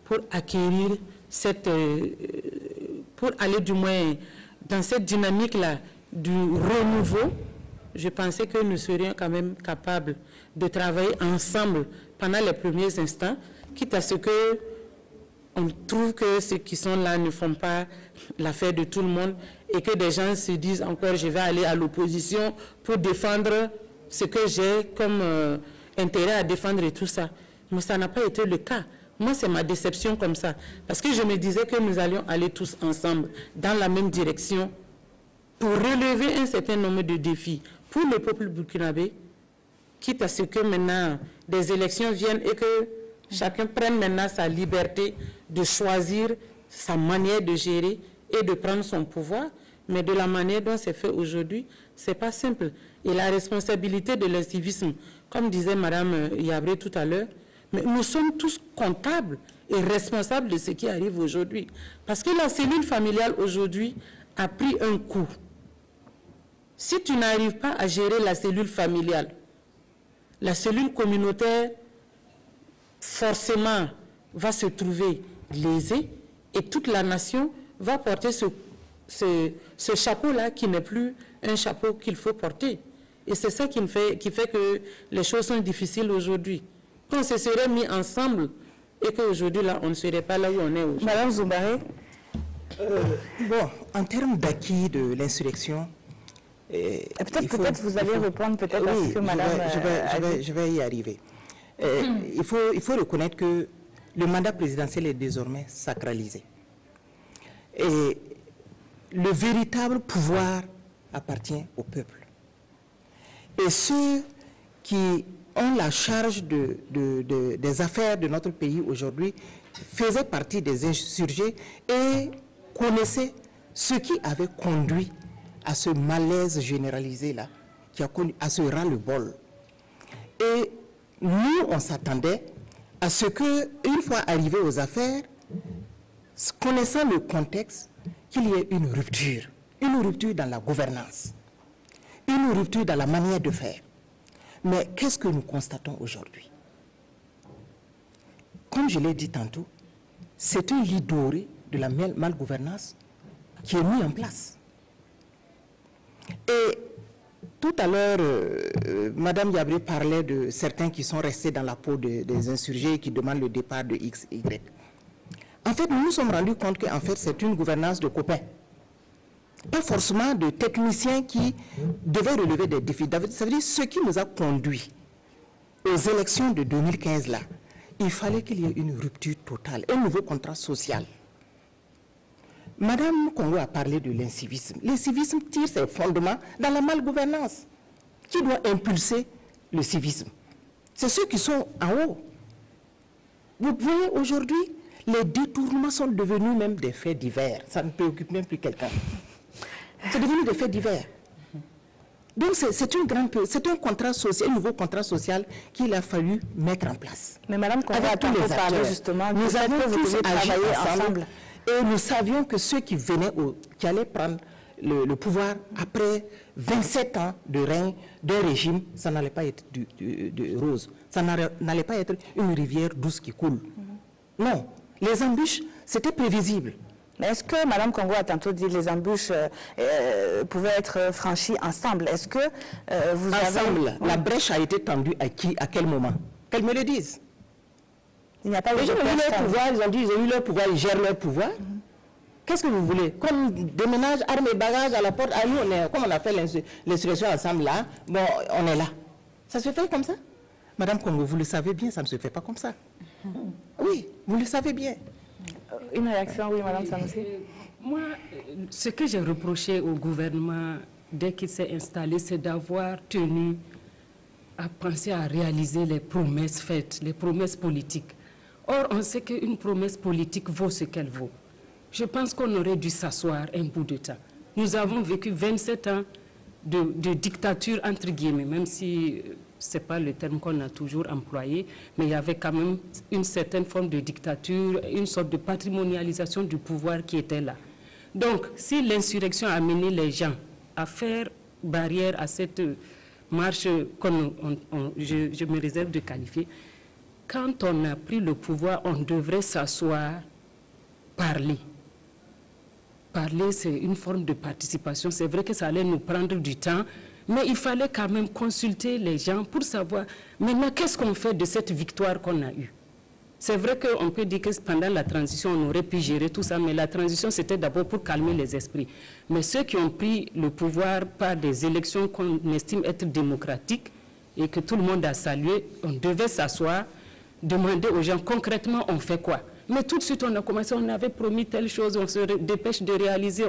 pour acquérir pour aller du moins dans cette dynamique-là du renouveau, je pensais que nous serions quand même capables de travailler ensemble pendant les premiers instants, quitte à ce que on trouve que ceux qui sont là ne font pas l'affaire de tout le monde et que des gens se disent encore je vais aller à l'opposition pour défendre ce que j'ai comme intérêt à défendre et tout ça. Mais ça n'a pas été le cas. Moi, c'est ma déception comme ça. Parce que je me disais que nous allions aller tous ensemble dans la même direction pour relever un certain nombre de défis pour le peuple burkinabé, quitte à ce que maintenant des élections viennent et que chacun prenne maintenant sa liberté de choisir sa manière de gérer et de prendre son pouvoir. Mais de la manière dont c'est fait aujourd'hui, ce n'est pas simple. Et la responsabilité de l'incivisme, comme disait Mme Yabré tout à l'heure, mais nous sommes tous comptables et responsables de ce qui arrive aujourd'hui. Parce que la cellule familiale aujourd'hui a pris un coup. Si tu n'arrives pas à gérer la cellule familiale, la cellule communautaire, forcément, va se trouver lésée et toute la nation va porter ce chapeau-là qui n'est plus un chapeau qu'il faut porter. Et c'est ça qui fait que les choses sont difficiles aujourd'hui. Qu'on se serait mis ensemble et qu'aujourd'hui, là, on ne serait pas là où on est aujourd'hui. Madame Zoumbare. Bon, en termes d'acquis de l'insurrection, peut-être vous allez répondre peut-être à ce que Madame je vais y arriver. Il faut reconnaître que le mandat présidentiel est désormais sacralisé. Et le véritable pouvoir appartient au peuple. Et ceux qui ont la charge des affaires de notre pays aujourd'hui faisaient partie des insurgés et connaissaient ce qui avait conduit à ce malaise généralisé-là, qui a conduit à ce ras-le-bol. Et nous, on s'attendait à ce que, une fois arrivés aux affaires, connaissant le contexte, qu'il y ait une rupture dans la gouvernance, une rupture dans la manière de faire. Mais qu'est-ce que nous constatons aujourd'hui? Comme je l'ai dit tantôt, c'est un lit doré de la malgouvernance qui est mis en place. Et tout à l'heure, Mme Yabré parlait de certains qui sont restés dans la peau des insurgés et qui demandent le départ de X, Y. En fait, nous nous sommes rendus compte que c'est une gouvernance de copains. Pas forcément de techniciens qui devaient relever des défis. Ça veut dire ce qui nous a conduit aux élections de 2015 là, il fallait qu'il y ait une rupture totale, un nouveau contrat social. Madame Congo a parlé de l'incivisme. L'incivisme tire ses fondements dans la malgouvernance. Qui doit impulser le civisme? C'est ceux qui sont en haut. Vous voyez, aujourd'hui, les détournements sont devenus même des faits divers. Ça ne préoccupe même plus quelqu'un. C'est devenu des faits divers. Donc c'est un contrat social, un nouveau contrat social qu'il a fallu mettre en place. Mais Madame Congo a tous les acteurs, justement. Nous avons tous agi ensemble. Et nous savions que ceux qui allaient prendre le pouvoir après 27 ans de règne d'un régime, ça n'allait pas être de rose. Ça n'allait pas être une rivière douce qui coule. Non, les embûches, c'était prévisible. Mais est-ce que Mme Congo a tantôt dit que les embûches pouvaient être franchies ensemble? Est-ce que vous ensemble, avez... la brèche a été tendue à qui, à quel moment? Qu'elle me le dise. Il n'y a pas les gens ont eu leur pouvoir, ils ont dit ils ont eu leur pouvoir, ils gèrent leur pouvoir. Qu'est-ce que vous voulez? Comme déménage, armes et bagages à la porte, à nous, comme on a fait l'insurrection ensemble là, bon, on est là. Ça se fait comme ça? Madame Congo, vous le savez bien, ça ne se fait pas comme ça. Oui, vous le savez bien. Une réaction, oui, Madame Sanoussi. Moi, ce que j'ai reproché au gouvernement dès qu'il s'est installé, c'est d'avoir tenu à penser à réaliser les promesses faites, les promesses politiques. Or, on sait qu'une promesse politique vaut ce qu'elle vaut. Je pense qu'on aurait dû s'asseoir un bout de temps. Nous avons vécu 27 ans de dictature, entre guillemets, même si ce n'est pas le terme qu'on a toujours employé, mais il y avait quand même une certaine forme de dictature, une sorte de patrimonialisation du pouvoir qui était là. Donc, si l'insurrection a amené les gens à faire barrière à cette marche, comme je me réserve de qualifier, quand on a pris le pouvoir, on devrait s'asseoir, parler. Parler, c'est une forme de participation. C'est vrai que ça allait nous prendre du temps, mais il fallait quand même consulter les gens pour savoir maintenant qu'est-ce qu'on fait de cette victoire qu'on a eue. C'est vrai qu'on peut dire que pendant la transition, on aurait pu gérer tout ça, mais la transition, c'était d'abord pour calmer les esprits. Mais ceux qui ont pris le pouvoir par des élections qu'on estime être démocratiques et que tout le monde a salué, on devait s'asseoir, demander aux gens concrètement on fait quoi. Mais tout de suite, on a commencé, on avait promis telle chose, on se dépêche de réaliser.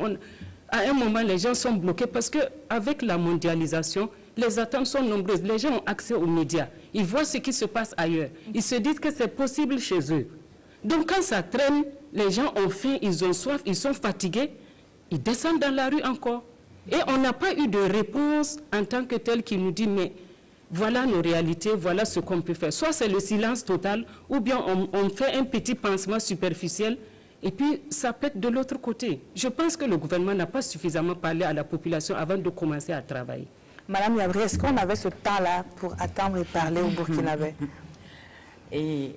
À un moment, les gens sont bloqués parce qu'avec la mondialisation, les attentes sont nombreuses. Les gens ont accès aux médias. Ils voient ce qui se passe ailleurs. Ils se disent que c'est possible chez eux. Donc, quand ça traîne, les gens ont faim, ils ont soif, ils sont fatigués, ils descendent dans la rue encore. Et on n'a pas eu de réponse en tant que telle qui nous dit, mais voilà nos réalités, voilà ce qu'on peut faire. Soit c'est le silence total, ou bien on fait un petit pansement superficiel, et puis ça pète de l'autre côté. Je pense que le gouvernement n'a pas suffisamment parlé à la population avant de commencer à travailler. Madame Yabri, est-ce qu'on avait ce temps-là pour attendre et parler au Burkinabé? Et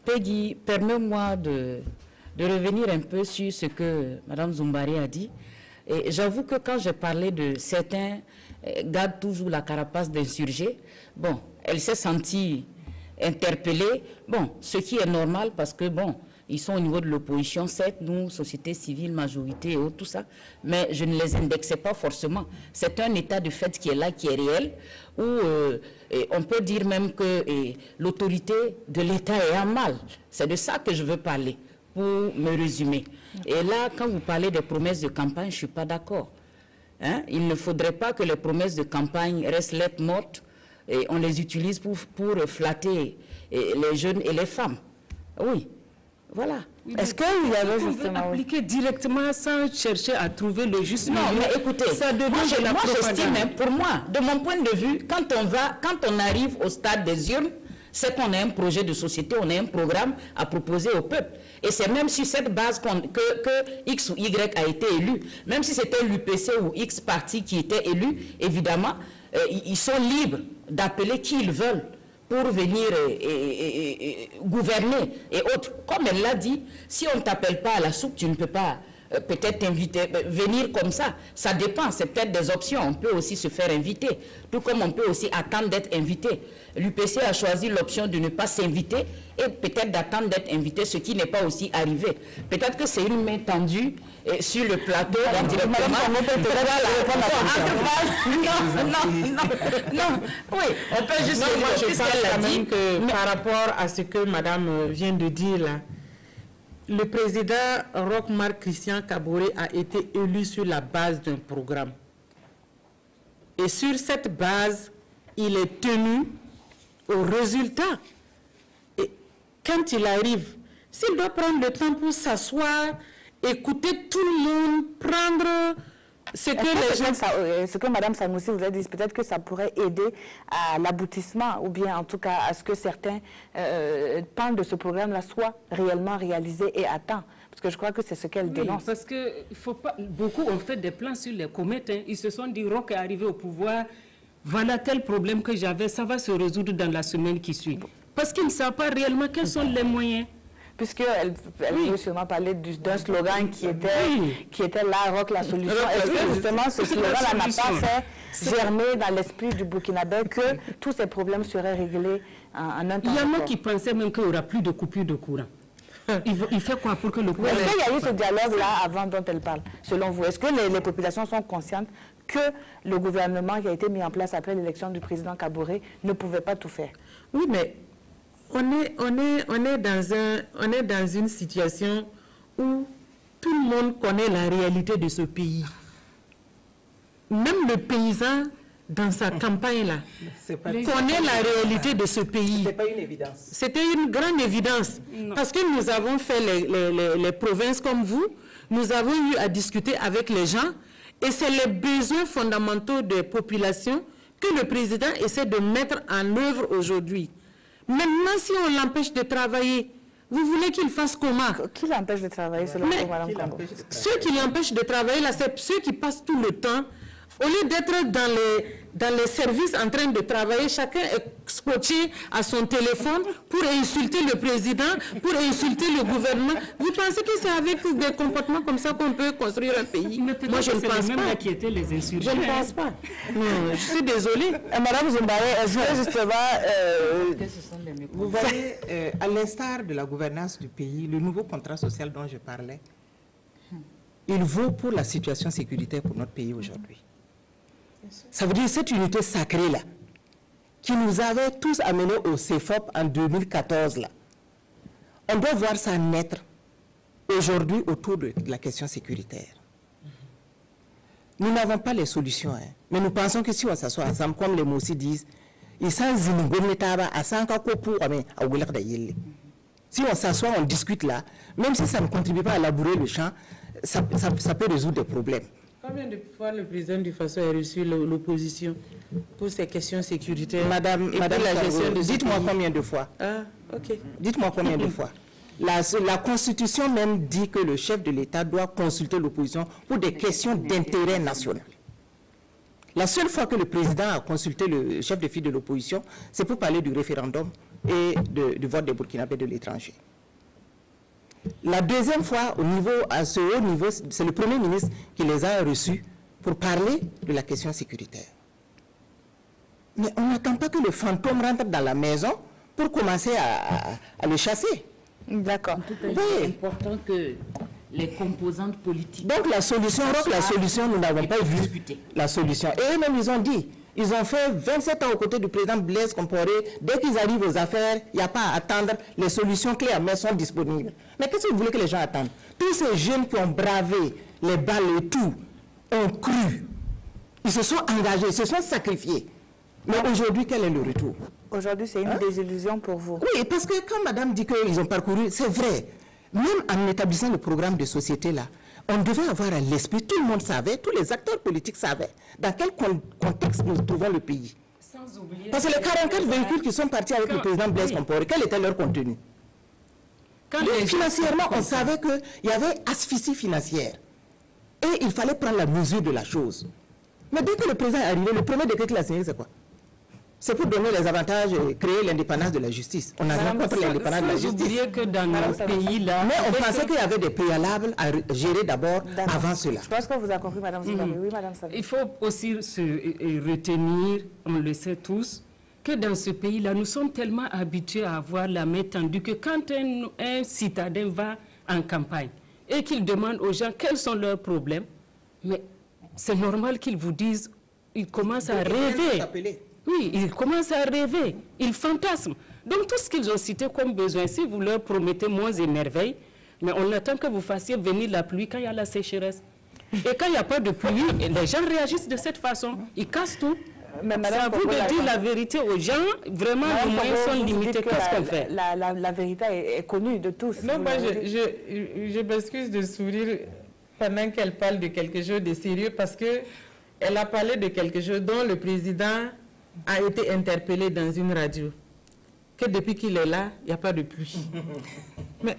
Peggy, permets-moi de revenir un peu sur ce que Madame Zumbari a dit. Et j'avoue que quand j'ai parlé de certains gardent toujours la carapace d'insurgés, bon, elle s'est sentie interpellée, bon, ce qui est normal parce que, bon, ils sont au niveau de l'opposition, certes, nous, société civile, majorité et autres, tout ça, mais je ne les indexais pas forcément. C'est un état de fait qui est là, qui est réel, où on peut dire même que l'autorité de l'État est en mal. C'est de ça que je veux parler, pour me résumer. Et là, quand vous parlez des promesses de campagne, je ne suis pas d'accord. Hein? Il ne faudrait pas que les promesses de campagne restent lettres mortes et on les utilise pour flatter les jeunes et les femmes. Oui. Voilà. Est-ce qu'il y avait justement appliquer directement sans chercher à trouver le juste milieu? Non, mais écoutez, ça moi j'estime, pour moi, de mon point de vue, quand on arrive au stade des urnes, c'est qu'on a un projet de société, on a un programme à proposer au peuple. Et c'est même sur cette base que X ou Y a été élu. Même si c'était l'UPC ou X parti qui était élu, évidemment, ils sont libres d'appeler qui ils veulent pour venir gouverner et autres. Comme elle l'a dit, si on ne t'appelle pas à la soupe, tu ne peux pas peut-être venir comme ça. Ça dépend, c'est peut-être des options. On peut aussi se faire inviter, tout comme on peut aussi attendre d'être invité. L'UPC a choisi l'option de ne pas s'inviter et peut-être d'attendre d'être invité, ce qui n'est pas aussi arrivé. Peut-être que c'est une main tendue sur le plateau directement. Non, oui, on peut juste... Non, moi je pense quand même que par rapport à ce que madame vient de dire là, le président Roch-Marc Christian Kaboré a été élu sur la base d'un programme. Et sur cette base, il est tenu au résultat. Et quand il arrive, s'il doit prendre le temps pour s'asseoir, écouter tout le monde, prendre ce que les gens... Ce que Mme Sanoussi vous a dit, peut-être que ça pourrait aider à l'aboutissement, ou bien en tout cas à ce que certains pans de ce programme-là soient réellement réalisés et à temps. Parce que je crois que c'est ce qu'elle dénonce. Parce que faut pas, beaucoup ont fait des plans sur les comètes. Hein. Ils se sont dit, Roch est arrivé au pouvoir, voilà tel problème que j'avais, ça va se résoudre dans la semaine qui suit. Parce qu'ils ne savent pas réellement quels sont les moyens. puisqu'elle veut sûrement parler d'un slogan qui était la rock, la solution. Est-ce que justement ce slogan-là n'a pas fait germer dans l'esprit du Burkinabé que tous ces problèmes seraient réglés en un temps? Il y en a qui pensaient même qu'il n'y aura plus de coupure de courant. Il fait quoi pour que le courant... Est-ce qu'il y a eu ce dialogue-là avant dont elle parle, selon vous? Est-ce que les populations sont conscientes que le gouvernement qui a été mis en place après l'élection du président Kaboré ne pouvait pas tout faire? Oui, mais on est dans une situation où tout le monde connaît la réalité de ce pays. Même le paysan, dans sa campagne-là, connaît la réalité de ce pays. Ce n'est pas une évidence. C'était une grande évidence. Non. Parce que nous avons fait les provinces comme vous, nous avons eu à discuter avec les gens, et c'est les besoins fondamentaux des populations que le président essaie de mettre en œuvre aujourd'hui. Maintenant, si on l'empêche de travailler, vous voulez qu'il fasse comment? Qui l'empêche de travailler, selon vous, Madame Kambo? Ceux qui l'empêchent de travailler, là, c'est ceux qui passent tout le temps. Au lieu d'être dans les services en train de travailler, chacun est scotché à son téléphone pour insulter le président, pour insulter le gouvernement. Vous pensez que c'est avec des comportements comme ça qu'on peut construire un pays? Moi, je ne pense pas. Qui étaient les insurgés. Je ne pense pas. Non, je suis désolée. Madame Zumbaré, est-ce que justement... Vous voyez, à l'instar de la gouvernance du pays, le nouveau contrat social dont je parlais, il vaut pour la situation sécuritaire pour notre pays aujourd'hui. Ça veut dire cette unité sacrée-là, qui nous avait tous amenés au CEFOP en 2014, là. On doit voir ça naître aujourd'hui autour de la question sécuritaire. Nous n'avons pas les solutions, hein, mais nous pensons que si on s'assoit ensemble, comme les mots aussi disent, si on s'assoit, on discute là, même si ça ne contribue pas à labourer le champ, ça peut résoudre des problèmes. Combien de fois le président du Faso a reçu l'opposition pour ces questions sécuritaires? Madame dites-moi combien de fois. Ah, ok. Dites-moi combien de fois. La Constitution même dit que le chef de l'État doit consulter l'opposition pour des questions d'intérêt national. La seule fois que le président a consulté le chef de file de l'opposition, c'est pour parler du référendum et du vote des Burkinabés de l'étranger. La deuxième fois, à ce haut niveau, c'est le Premier ministre qui les a reçus pour parler de la question sécuritaire. Mais on n'attend pas que le fantôme rentre dans la maison pour commencer à le chasser. D'accord. C'est important que les composantes politiques... Donc la solution, nous n'avons pas vu la solution. Et eux-mêmes, ils ont dit, ils ont fait 27 ans aux côtés du président Blaise Compaoré. Dès qu'ils arrivent aux affaires, il n'y a pas à attendre. Les solutions clés à main sont disponibles. Mais qu'est-ce que vous voulez que les gens attendent? Tous ces jeunes qui ont bravé les balles et tout, ont cru. Ils se sont engagés, ils se sont sacrifiés. Mais aujourd'hui, quel est le retour? Aujourd'hui, c'est une désillusion pour vous. Oui, parce que quand madame dit qu'ils ont parcouru, c'est vrai. Même en établissant le programme de société là, on devait avoir à l'esprit, tout le monde savait, tous les acteurs politiques savaient dans quel contexte nous trouvons le pays. Sans oublier parce que les 44 véhicules qui sont partis avec le président Blaise Compaoré, quel était leur contenu? Financièrement, on savait qu'il y avait asphyxie financière. Et il fallait prendre la mesure de la chose. Mais dès que le président est arrivé, le premier décret qu'il a signé, c'est quoi? C'est pour donner les avantages et créer l'indépendance de la justice. On n'a rien contre l'indépendance de la justice. Vous oubliez que dans notre pays là... Mais on pensait qu'il y avait des préalables à gérer d'abord avant cela. Je pense qu'on vous a compris, Madame Zumbaré. Oui, Madame Savie. Il faut aussi retenir, on le sait tous, que dans ce pays-là, nous sommes tellement habitués à avoir la main tendue que quand un citadin va en campagne et qu'il demande aux gens quels sont leurs problèmes, mais c'est normal qu'ils vous disent, ils commencent à rêver. Oui, ils commencent à rêver, ils fantasment. Donc tout ce qu'ils ont cité comme besoin, si vous leur promettez monts et merveilles, mais on attend que vous fassiez venir la pluie quand il y a la sécheresse. Et quand il n'y a pas de pluie, les gens réagissent de cette façon, ils cassent tout. C'est à vous de dire la vérité aux gens, vraiment les moyens sont limités, qu'est-ce qu'on fait? La vérité est connue de tous. Non, moi je m'excuse de sourire pendant qu'elle parle de quelque chose de sérieux parce qu'elle a parlé de quelque chose dont le président a été interpellé dans une radio, que depuis qu'il est là, il n'y a pas de pluie. Mais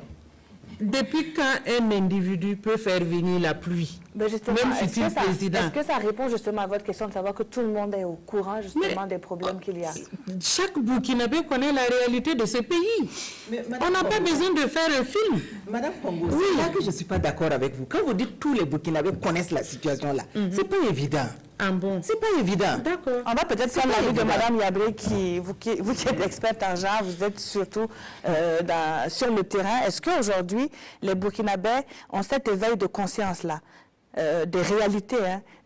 Depuis quand un individu peut faire venir la pluie, Mais justement, même si c'est président? Est-ce que ça répond justement à votre question de savoir que tout le monde est au courant justement des problèmes qu'il y a? Chaque Burkinabé connaît la réalité de ce pays. On n'a pas besoin de faire un film. Madame Congo, c'est là que je ne suis pas d'accord avec vous. Quand vous dites que tous les Burkinabés connaissent la situation là, c'est pas évident. Ah bon? C'est pas évident. D'accord. On va peut-être prendre l'avis de Mme Yabré, vous qui êtes experte en genre, vous êtes surtout sur le terrain. Est-ce qu'aujourd'hui, les Burkinabés ont cet éveil de conscience-là, des réalités,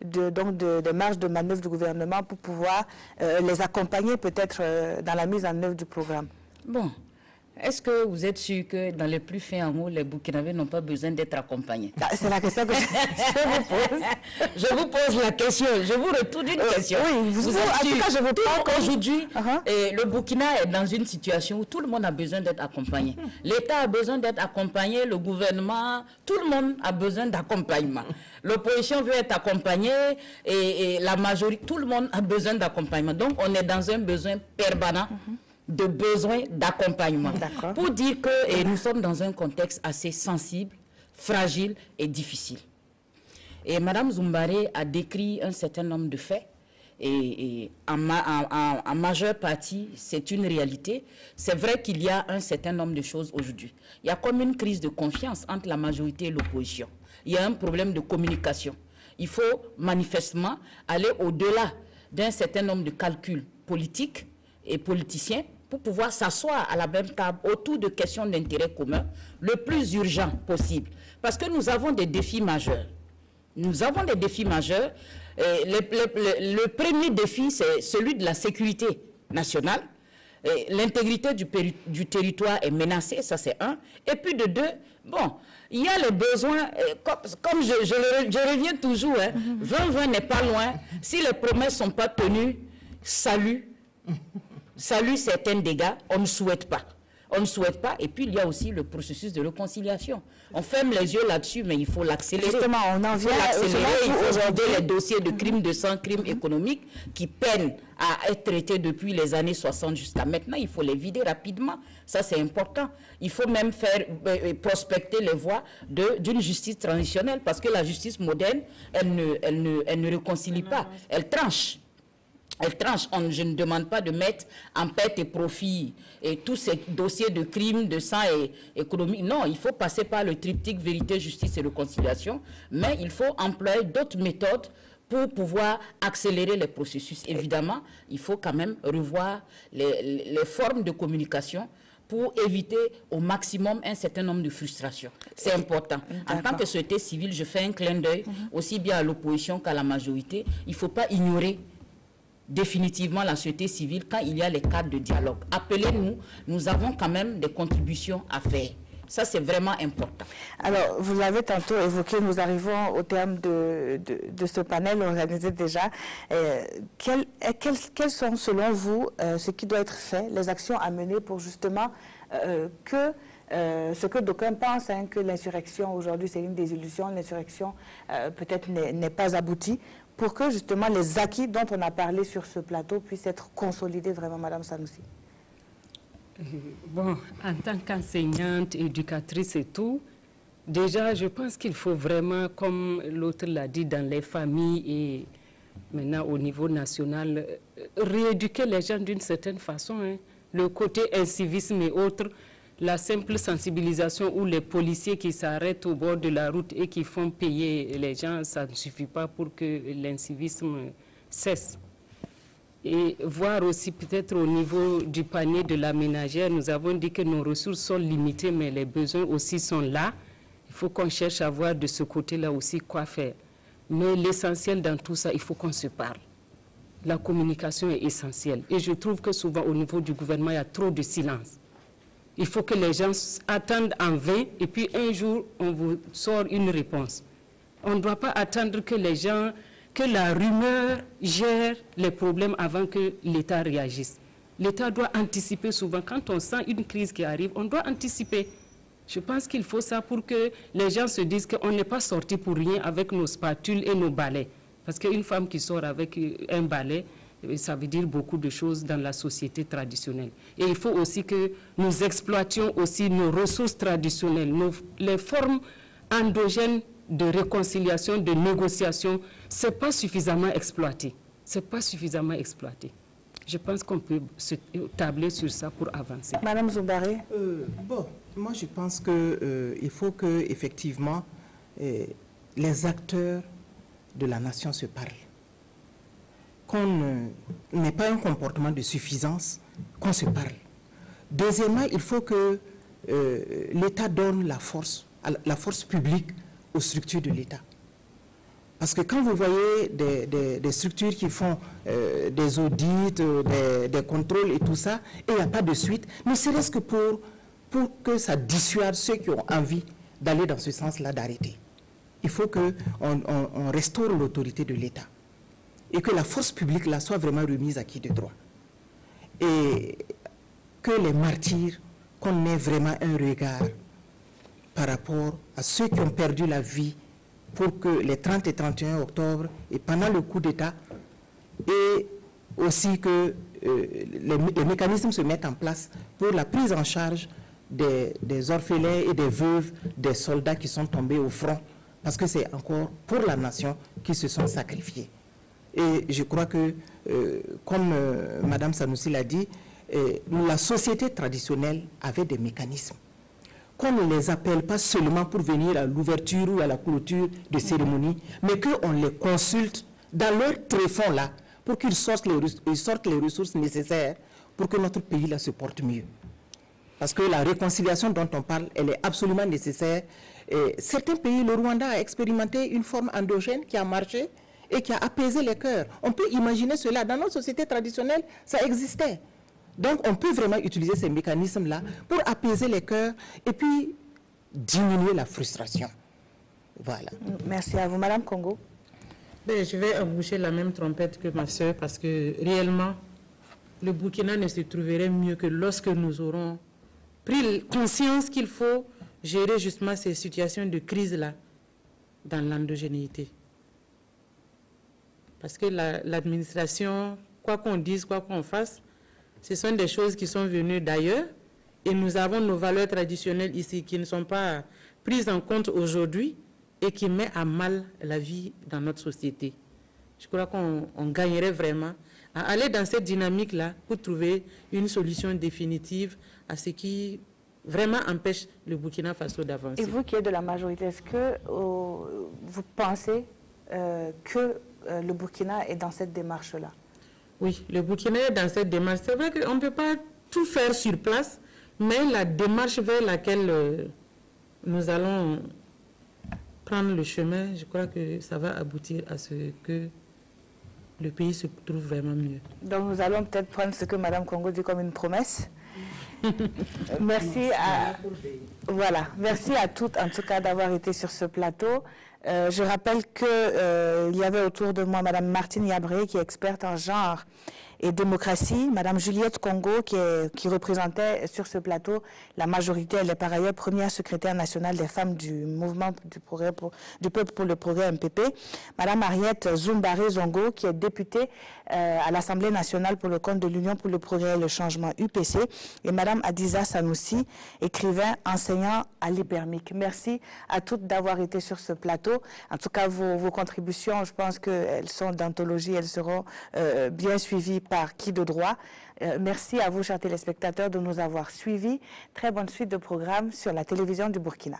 donc des marges de manœuvre du gouvernement pour pouvoir les accompagner peut-être dans la mise en œuvre du programme? Bon, est-ce que vous êtes sûr que dans les plus fins amours, les Burkinabés n'ont pas besoin d'être accompagnés? C'est la question que je vous pose. Je vous pose la question, je vous retourne une question. Oui, vous êtes en tout cas, je vous parle qu'aujourd'hui, le Burkina est dans une situation où tout le monde a besoin d'être accompagné. L'État a besoin d'être accompagné, le gouvernement, tout le monde a besoin d'accompagnement. L'opposition veut être accompagnée et la majorité, tout le monde a besoin d'accompagnement. Donc, on est dans un besoin permanent de besoin d'accompagnement. Pour dire que nous sommes dans un contexte assez sensible, fragile et difficile. Et Mme Zoumbare a décrit un certain nombre de faits et en majeure partie, c'est une réalité. C'est vrai qu'il y a un certain nombre de choses aujourd'hui. Il y a comme une crise de confiance entre la majorité et l'opposition. Il y a un problème de communication. Il faut manifestement aller au-delà d'un certain nombre de calculs politiques et politiciens pour pouvoir s'asseoir à la même table autour de questions d'intérêt commun le plus urgent possible. Parce que nous avons des défis majeurs. Nous avons des défis majeurs. Le premier défi, c'est celui de la sécurité nationale. L'intégrité du territoire est menacée, ça c'est un. Et puis de deux, bon, il y a les besoins, comme je reviens toujours, 2020 n'est pas loin. Si les promesses ne sont pas tenues, salut certains dégâts, on ne souhaite pas. On ne souhaite pas. Et puis, il y a aussi le processus de réconciliation. On ferme les yeux là-dessus, mais il faut l'accélérer. Justement, on en vient à il faut aujourd'hui les dossiers de crimes de sang, crimes économiques, qui peinent à être traités depuis les années 60 jusqu'à maintenant. Il faut les vider rapidement. Ça, c'est important. Il faut même faire prospecter les voies d'une justice transitionnelle, parce que la justice moderne, elle ne réconcilie pas. Elle tranche. Elle tranche. Je ne demande pas de mettre en perte et profit et tous ces dossiers de crimes, de sang et économique. Non, il faut passer par le triptyque vérité, justice et réconciliation, mais il faut employer d'autres méthodes pour pouvoir accélérer les processus. Évidemment, il faut quand même revoir les formes de communication pour éviter au maximum un certain nombre de frustrations. C'est important. En tant que société civile, je fais un clin d'œil aussi bien à l'opposition qu'à la majorité. Il ne faut pas ignorer définitivement la société civile quand il y a les cadres de dialogue. Appelez-nous, nous avons quand même des contributions à faire. Ça, c'est vraiment important. Alors, vous l'avez tantôt évoqué, nous arrivons au terme de ce panel organisé déjà. Quelles sont, selon vous, ce qui doit être fait, les actions à mener pour justement ce que d'aucuns pensent, que l'insurrection aujourd'hui, c'est une désillusion, l'insurrection peut-être n'est pas aboutie, pour que justement les acquis dont on a parlé sur ce plateau puissent être consolidés vraiment, Madame Sanoussi? Bon, en tant qu'enseignante, éducatrice et tout, déjà, je pense qu'il faut vraiment, comme l'autre l'a dit, dans les familles et maintenant au niveau national, rééduquer les gens d'une certaine façon. Le côté incivisme et autres, la simple sensibilisation où les policiers qui s'arrêtent au bord de la route et qui font payer les gens, ça ne suffit pas pour que l'incivisme cesse. Et voir aussi peut-être au niveau du panier de la ménagère, nous avons dit que nos ressources sont limitées, mais les besoins aussi sont là. Il faut qu'on cherche à voir de ce côté-là aussi quoi faire. Mais l'essentiel dans tout ça, il faut qu'on se parle. La communication est essentielle. Et je trouve que souvent au niveau du gouvernement, il y a trop de silence. Il faut que les gens attendent en vain et puis un jour, on vous sort une réponse. On ne doit pas attendre que les gens, que la rumeur gère les problèmes avant que l'État réagisse. L'État doit anticiper souvent. Quand on sent une crise qui arrive, on doit anticiper. Je pense qu'il faut ça pour que les gens se disent qu'on n'est pas sorti pour rien avec nos spatules et nos balais. Parce qu'une femme qui sort avec un balai, Et ça veut dire beaucoup de choses dans la société traditionnelle. Et il faut aussi que nous exploitions aussi nos ressources traditionnelles, les formes endogènes de réconciliation, de négociation. Ce n'est pas suffisamment exploité. C'est pas suffisamment exploité. Je pense qu'on peut se tabler sur ça pour avancer. Madame Zoumbari. Bon, moi je pense qu'il faut que effectivement les acteurs de la nation se parlent. Qu'on n'ait pas un comportement de suffisance, qu'on se parle. Deuxièmement, il faut que l'État donne la force publique aux structures de l'État. Parce que quand vous voyez des structures qui font des audits, des contrôles et tout ça, et il n'y a pas de suite, ne serait-ce que pour que ça dissuade ceux qui ont envie d'aller dans ce sens-là, d'arrêter. Il faut qu'on restaure l'autorité de l'État et que la force publique là soit vraiment remise à qui de droit. Et que les martyrs, qu'on ait vraiment un regard par rapport à ceux qui ont perdu la vie pour que les 30 et 31 octobre et pendant le coup d'État, et aussi que les mécanismes se mettent en place pour la prise en charge des orphelins et des veuves des soldats qui sont tombés au front, parce que c'est encore pour la nation qui se sont sacrifiés. Et je crois que, comme Madame Sanoussi l'a dit, la société traditionnelle avait des mécanismes. Qu'on ne les appelle pas seulement pour venir à l'ouverture ou à la clôture de cérémonie, mais qu'on les consulte dans leur tréfonds là, pour qu'ils sortent les ressources nécessaires pour que notre pays là se porte mieux. Parce que la réconciliation dont on parle, elle est absolument nécessaire. Et certains pays, le Rwanda a expérimenté une forme endogène qui a marché et qui a apaisé les cœurs. On peut imaginer cela. Dans nos sociétés traditionnelles, ça existait. Donc, on peut vraiment utiliser ces mécanismes-là pour apaiser les cœurs et puis diminuer la frustration. Voilà. Merci à vous. Madame Congo. Ben, je vais emboucher la même trompette que ma soeur parce que réellement, le Burkina ne se trouverait mieux que lorsque nous aurons pris conscience qu'il faut gérer justement ces situations de crise-là dans l'endogénéité. Parce que l'administration, quoi qu'on dise, quoi qu'on fasse, ce sont des choses qui sont venues d'ailleurs et nous avons nos valeurs traditionnelles ici qui ne sont pas prises en compte aujourd'hui et qui mettent à mal la vie dans notre société. Je crois qu'on gagnerait vraiment à aller dans cette dynamique-là pour trouver une solution définitive à ce qui vraiment empêche le Burkina Faso d'avancer. Et vous qui êtes de la majorité, est-ce que vous pensez que le Burkina est dans cette démarche-là? Oui, le Burkina est dans cette démarche. C'est vrai qu'on ne peut pas tout faire sur place, mais la démarche vers laquelle nous allons prendre le chemin, je crois que ça va aboutir à ce que le pays se trouve vraiment mieux. Donc nous allons peut-être prendre ce que Mme Congo dit comme une promesse. Merci à, voilà, merci à toutes en tout cas d'avoir été sur ce plateau. Je rappelle qu'il y avait autour de moi Mme Martine Yabré qui est experte en genre et démocratie, Mme Juliette Congo qui représentait sur ce plateau la majorité, elle est par ailleurs première secrétaire nationale des femmes du mouvement du peuple pour le progrès MPP, Mme Ariette Zoumbari Zongo qui est députée à l'Assemblée nationale pour le compte de l'Union pour le progrès et le changement UPC et Mme Adiza Sanoussi, écrivain, enseignant à l'Hypermic. Merci à toutes d'avoir été sur ce plateau. En tout cas, vos contributions, je pense qu'elles sont d'anthologie, elles seront bien suivies par qui de droit. Merci à vous, chers téléspectateurs, de nous avoir suivis. Très bonne suite de programmes sur la télévision du Burkina.